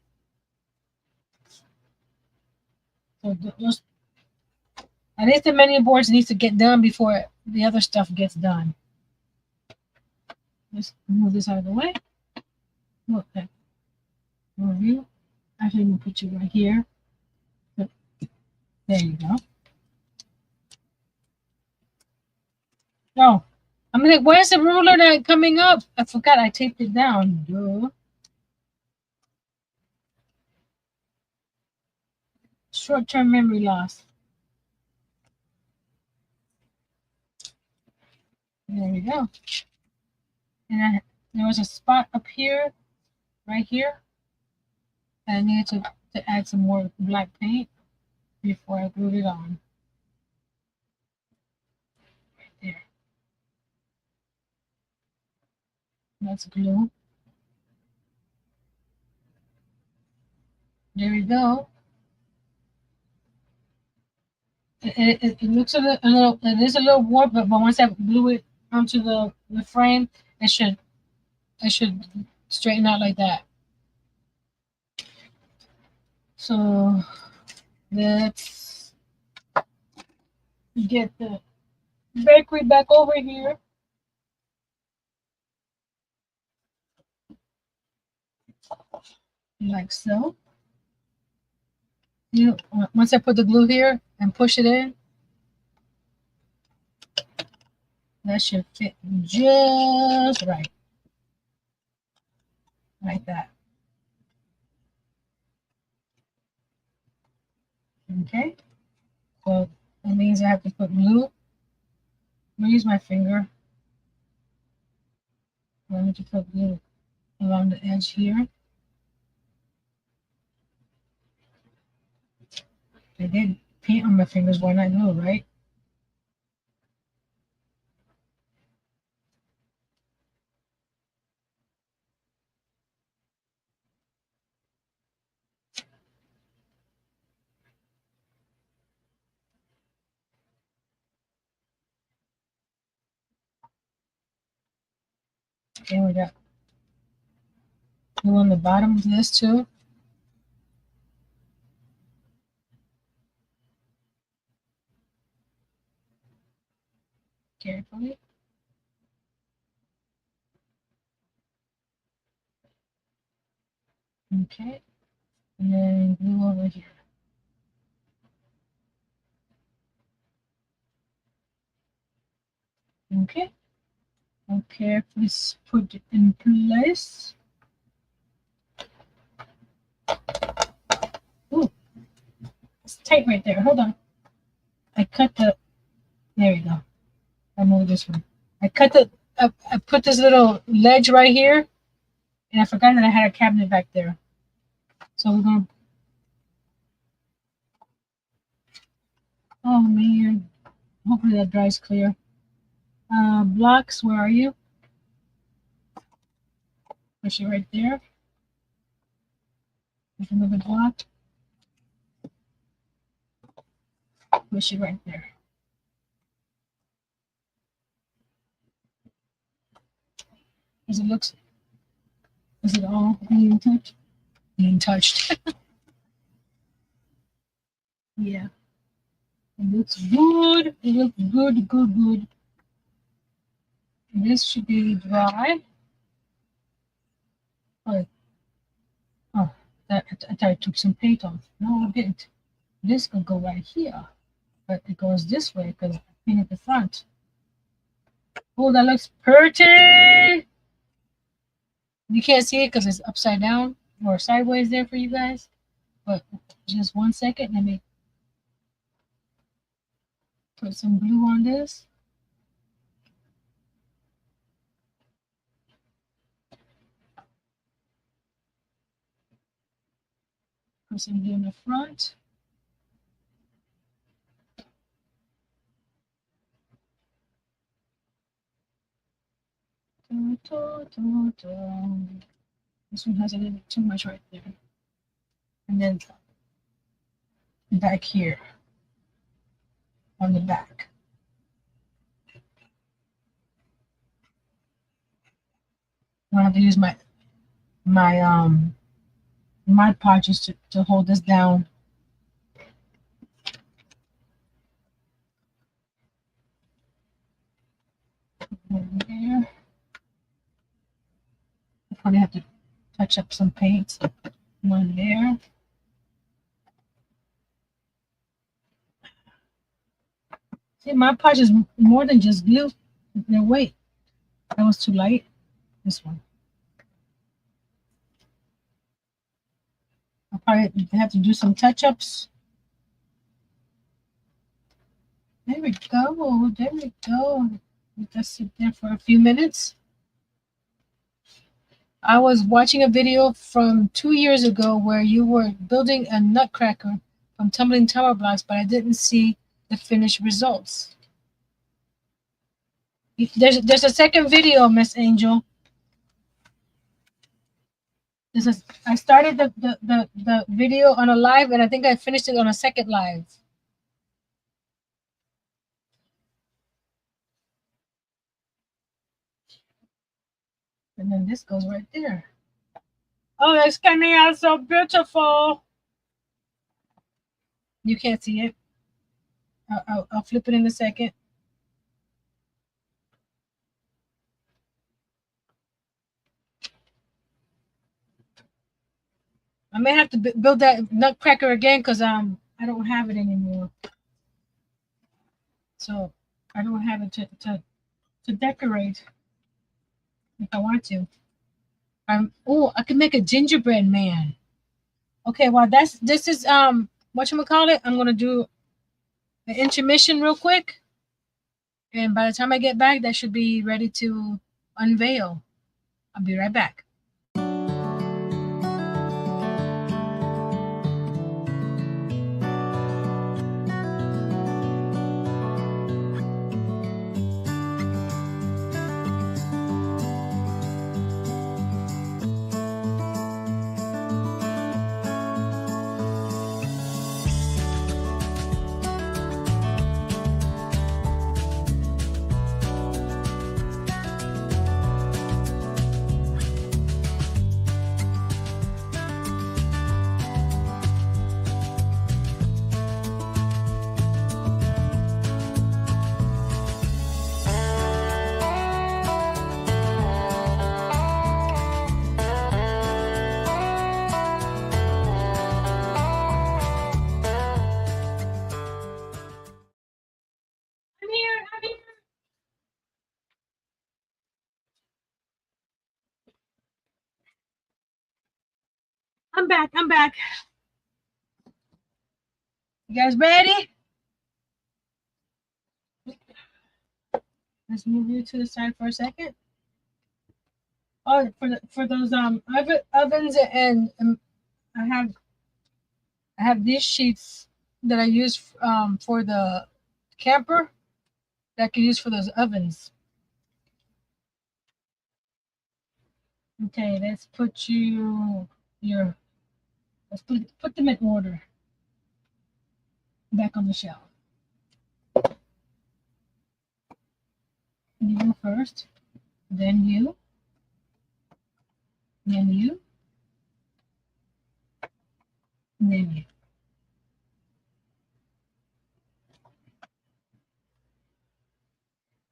So those, at least the menu boards needs to get done before the other stuff gets done. Let's move this out of the way. Okay. Review. Actually, I'm gonna put you right here. There you go. Oh, I'm like, where's the ruler that coming up? I forgot I taped it down. Duh. Short-term memory loss. There we go. And there was a spot up here, right here, and I needed to add some more black paint before I glued it on. Right there. That's glue. There we go. It looks a little, it is a little warped, but once I glue it onto the frame, it should straighten out like that. So let's get the bakery back over here. Like so. Once I put the glue here and push it in, that should fit just right. Like that. Okay. So that means I have to put glue. I'm gonna use my finger. I need to put glue along the edge here. I did paint on my fingers, why not glue, right? Okay, we got glue on the bottom of this too. Carefully. Okay. And then glue over here. Okay. Okay, please put it in place. Ooh, it's tight right there. Hold on. I cut the, there we go. I move this one. I put this little ledge right here, and I forgot that I had a cabinet back there. So we're gonna, oh man, hopefully that dries clear. Blocks, where are you? Push it right there. There's another block. Push it right there. As it looks, is it all being touched? Being touched. Yeah. It looks good. It looks good, good, good. And this should be dry. Oh, oh that, I thought I took some paint off. No, I didn't. This could go right here, but it goes this way because I painted the front. Oh, that looks pretty. You can't see it because it's upside down or sideways there for you guys. But just 1 second, let me put some glue on this. Put some glue in the front. This one has a little bit too much right there. And then back here on the back. I have to use my Mod Podges to hold this down. One there. I probably have to touch up some paint. One there. See, Mod Podge is more than just glue. No, wait. That was too light. This one. I'll probably have to do some touch-ups. There we go. There we go. Let us sit there for a few minutes. I was watching a video from 2 years ago where you were building a nutcracker from tumbling tower blocks, but I didn't see the finished results. There's a second video, Miss Angel. I started the video on a live, and I think I finished it on a second live. And then this goes right there. Oh, it's coming out so beautiful. You can't see it. I'll flip it in a second. I may have to build that nutcracker again because I don't have it anymore. So I don't have it to decorate if I want to. Oh, I can make a gingerbread man. Okay, well this is whatchamacallit? I'm gonna do an intermission real quick. And by the time I get back, that should be ready to unveil. I'll be right back. I'm back. I'm back. You guys ready? Let's move you to the side for a second. Oh, for those ovens and I have these sheets that I use for the camper that I can use for those ovens. Okay, let's put let's put them in order back on the shelf. You go first, then you, then you, then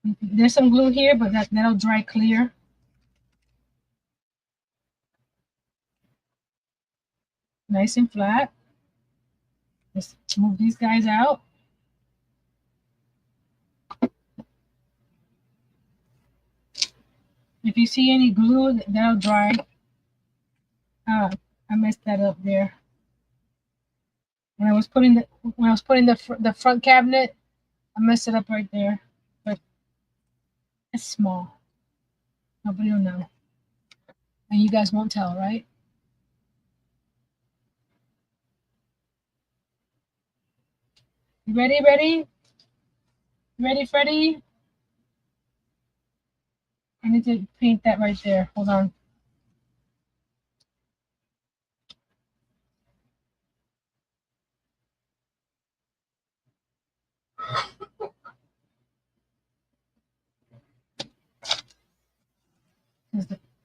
you. There's some glue here, but that'll dry clear. Nice and flat. Let's move these guys out. If you see any glue, that'll dry. I messed that up there. When I was putting the front cabinet, I messed it up right there. But it's small. Nobody will know. And you guys won't tell, right? You ready? Ready? Ready, Freddy? I need to paint that right there. Hold on.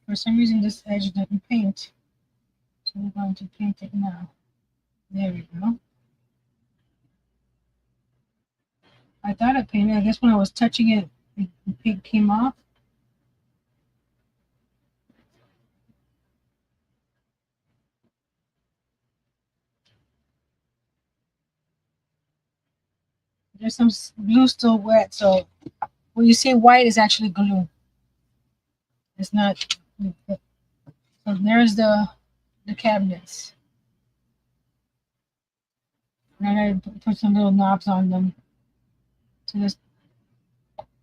For some reason, this edge doesn't paint. So we're going to paint it now. There we go. I thought I painted. I guess when I was touching it, the paint came off. There's some glue still wet, so when you see white, is actually glue. It's not. So there's the cabinets. And I gotta put some little knobs on them. So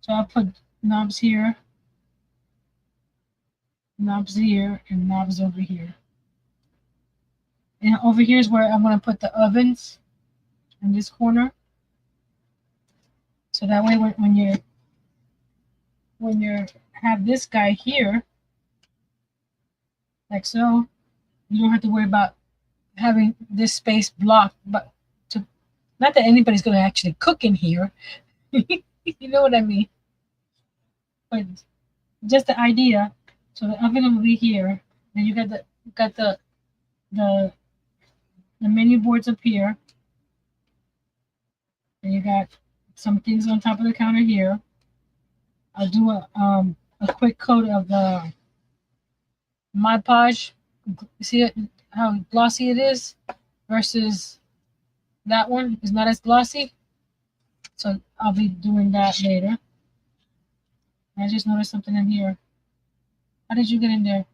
I'll put knobs here, and knobs over here. And over here is where I'm gonna put the ovens in this corner. So that way, when you have this guy here, like so, you don't have to worry about having this space blocked. But not that anybody's going to actually cook in here. You know what I mean? But just the idea. So the oven will be here. Then you got the menu boards up here. And you got some things on top of the counter here. I'll do a quick coat of the Mod Podge. See it, how glossy it is versus that one is not as glossy. So I'll be doing that later. I just noticed something in here. How did you get in there?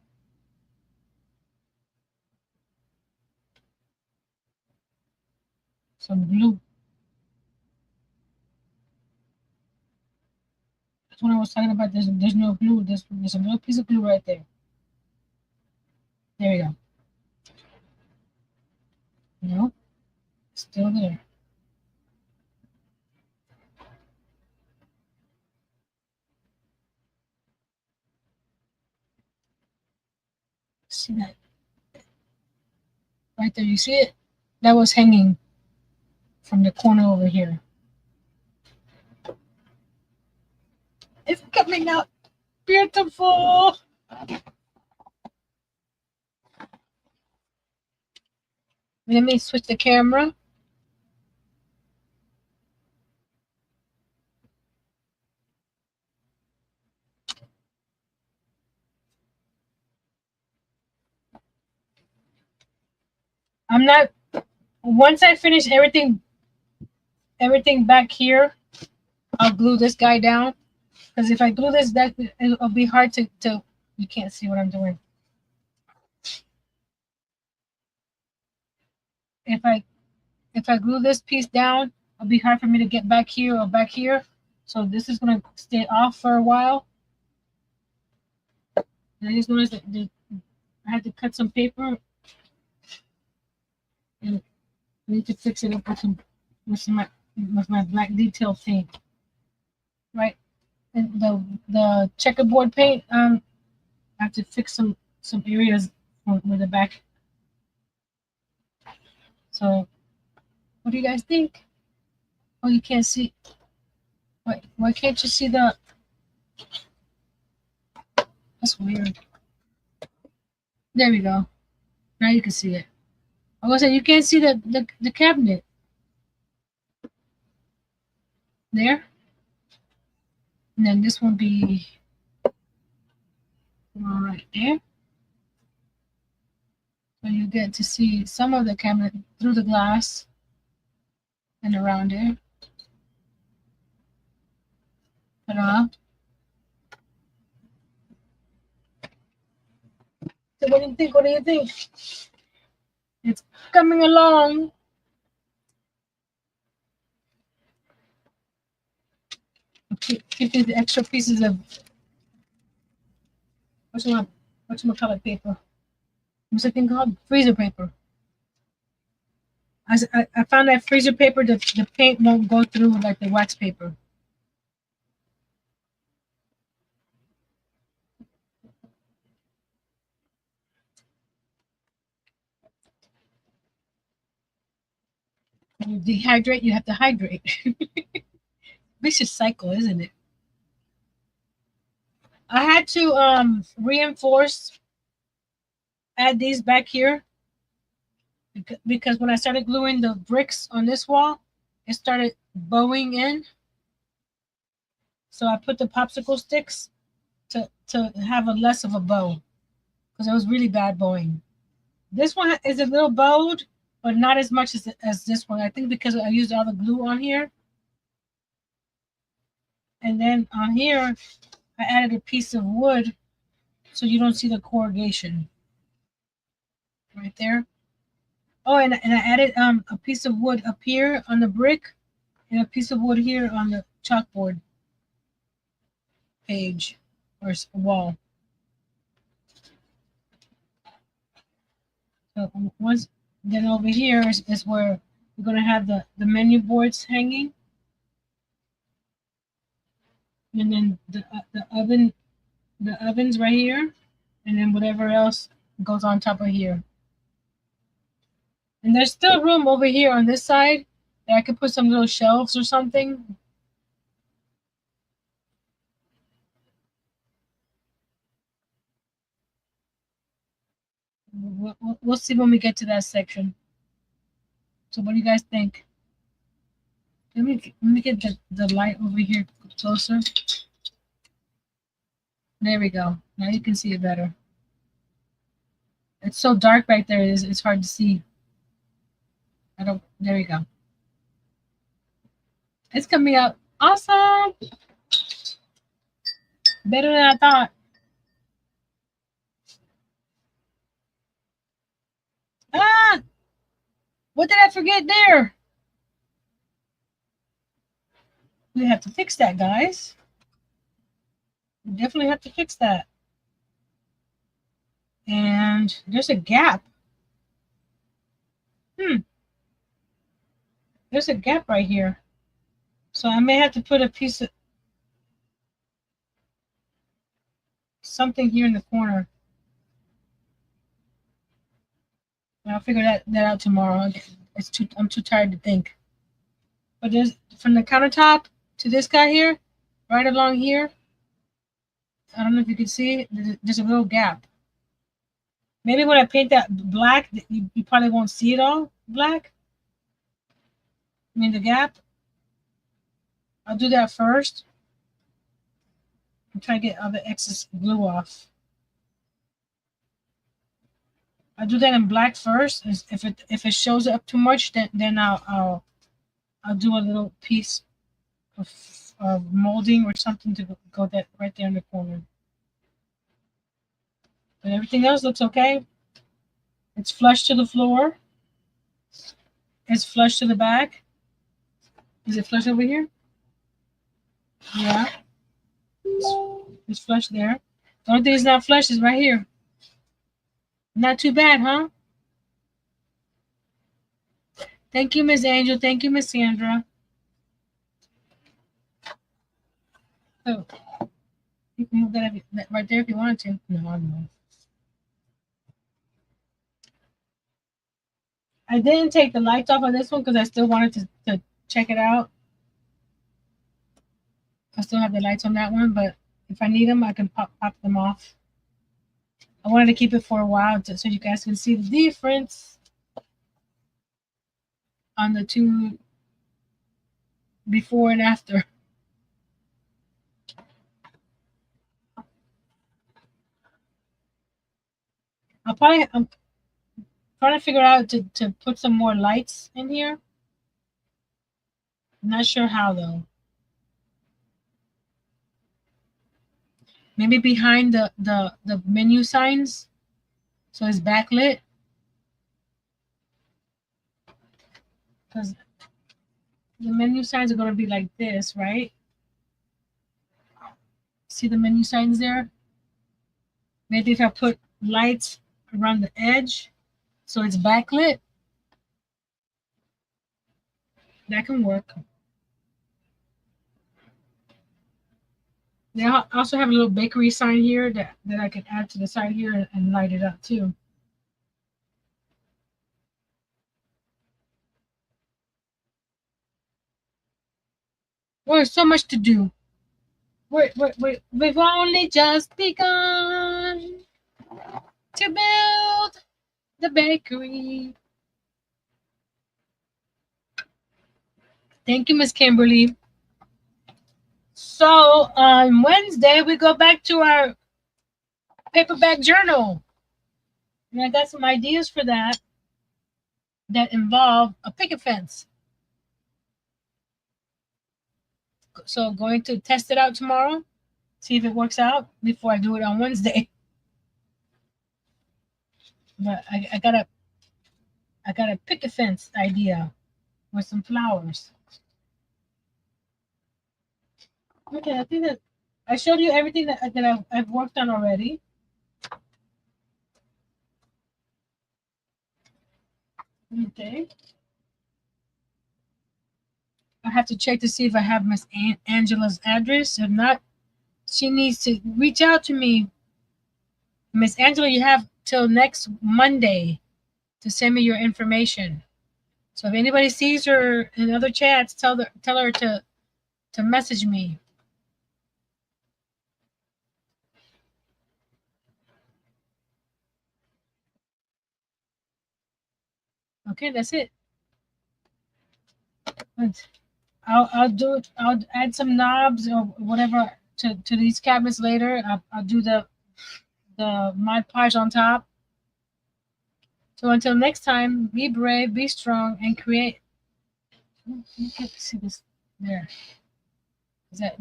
Some glue. That's what I was talking about. There's no glue. There's a little piece of glue right there. There we go. No, still there. See that? Right there. You see it? That was hanging from the corner over here. It's coming out beautiful. Let me switch the camera. I'm not. Once I finish everything back here, I'll glue this guy down. Because if I glue this, it'll be hard to. You can't see what I'm doing. if I glue this piece down, it'll be hard for me to get back here or back here. So this is gonna stay off for a while. And I just noticed that I had to cut some paper and I need to fix it up with my black detail paint. Right. And the checkerboard paint, I have to fix some areas with the back. So what do you guys think? Oh, you can't see. Why can't you see the? That's weird. There we go. Now you can see it. I was saying you can't see the cabinet. There. And then this one be right there. So you get to see some of the cabinet through the glass and around it. Ta-da. So what do you think? What do you think? It's coming along. Keep these extra pieces of whatchamacallit paper. What's the thing called? Freezer paper. I found that freezer paper, the paint won't go through like the wax paper. When you dehydrate, you have to hydrate. Vicious cycle, isn't it? I had to reinforce, add these back here because when I started gluing the bricks on this wall, it started bowing in. So I put the popsicle sticks to have a less of a bow because it was really bad bowing. This one is a little bowed, but not as much as this one. I think because I used all the glue on here. And then on here, I added a piece of wood so you don't see the corrugation. Right there. Oh, and I added a piece of wood up here on the brick and a piece of wood here on the chalkboard page or wall. So once then over here is where we're gonna have the menu boards hanging, and then the ovens right here, and then whatever else goes on top of here. And there's still room over here on this side that I could put some little shelves or something. We'll see when we get to that section. So what do you guys think? Let me get the light over here closer. There we go. Now you can see it better. It's so dark right there. It's hard to see. There we go. It's coming out awesome. Better than I thought. Ah! What did I forget there? We have to fix that, guys. We definitely have to fix that. And there's a gap. There's a gap right here. So I may have to put a piece of something here in the corner. I'll figure that out tomorrow. I'm too tired to think. But there's from the countertop to this guy here, right along here. I don't know if you can see. There's a little gap. Maybe when I paint that black, you probably won't see it all black. I mean the gap. I'll do that first. I'm trying to get all the excess glue off. I'll do that in black first. If it shows up too much, then I'll do a little piece of molding or something to go that right there in the corner. But everything else looks okay. It's flush to the floor. It's flush to the back. Is it flush over here? Yeah. It's flush there. The only thing is not flush is right here. Not too bad, huh? Thank you, Miss Angel. Thank you, Miss Sandra. So you can move that right there if you wanted to. No, I don't. I didn't take the lights off on this one because I still wanted to check it out. I still have the lights on that one, but if I need them, I can pop them off. I wanted to keep it for a while so you guys can see the difference on the two before and after. I'm trying to figure out to put some more lights in here. I'm not sure how though. Maybe behind the menu signs, so it's backlit. Because the menu signs are going to be like this, right? See the menu signs there? Maybe if I put lights around the edge, so it's backlit, that can work. They also have a little bakery sign here that I can add to the side here and light it up too. Well, there's so much to do. We've only just begun to build the bakery. Thank you, Miss Kimberly. So on Wednesday, we go back to our paperback journal. And I got some ideas for that involve a picket fence. So going to test it out tomorrow, see if it works out before I do it on Wednesday. But I got a picket fence idea with some flowers. Okay, I think that I showed you everything that I've worked on already. Okay. I have to check to see if I have Miss Angela's address. If not, she needs to reach out to me. Miss Angela, you have till next Monday to send me your information. So if anybody sees her in other chats, tell her to message me. Okay, that's it. I'll add some knobs or whatever to these cabinets later. I'll do the Mod Podge on top. So until next time, be brave, be strong, and create. You can see this there. Is that?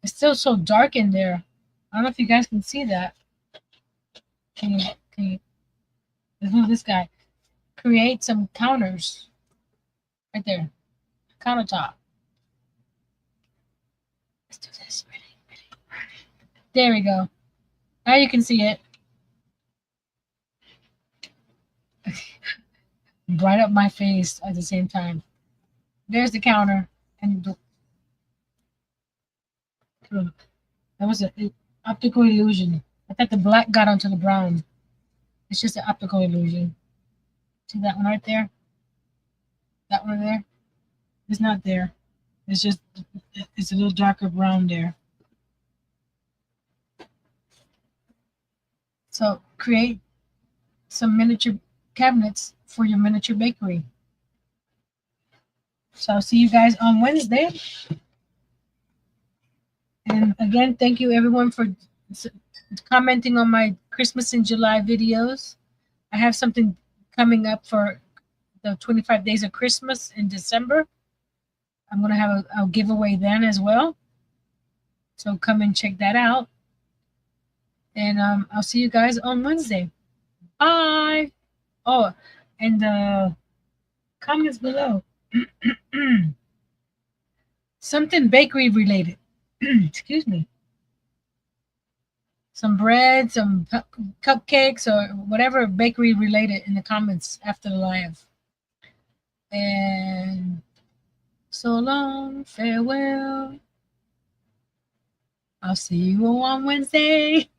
It's still so dark in there. I don't know if you guys can see that. Can you? Let's move this guy. Create some counters. Right there. Countertop. Let's do this. Ready. There we go. Now you can see it. Bright up my face at the same time. There's the counter. And that was an optical illusion. I thought the black got onto the brown. It's just an optical illusion. See that one right there? That one there? It's not there. It's just, it's a little darker brown there. So create some miniature cabinets for your miniature bakery. So I'll see you guys on Wednesday. And again, thank you everyone for commenting on my Christmas in July videos. I have something coming up for the 25 days of Christmas in December. I'm going to have a giveaway then as well. So come and check that out. And I'll see you guys on Wednesday. Bye. Oh, and Comments below. Something bakery related. Excuse me. Some bread, some cupcakes, or whatever bakery related in the comments after the live. And so long, farewell. I'll see you on Wednesday.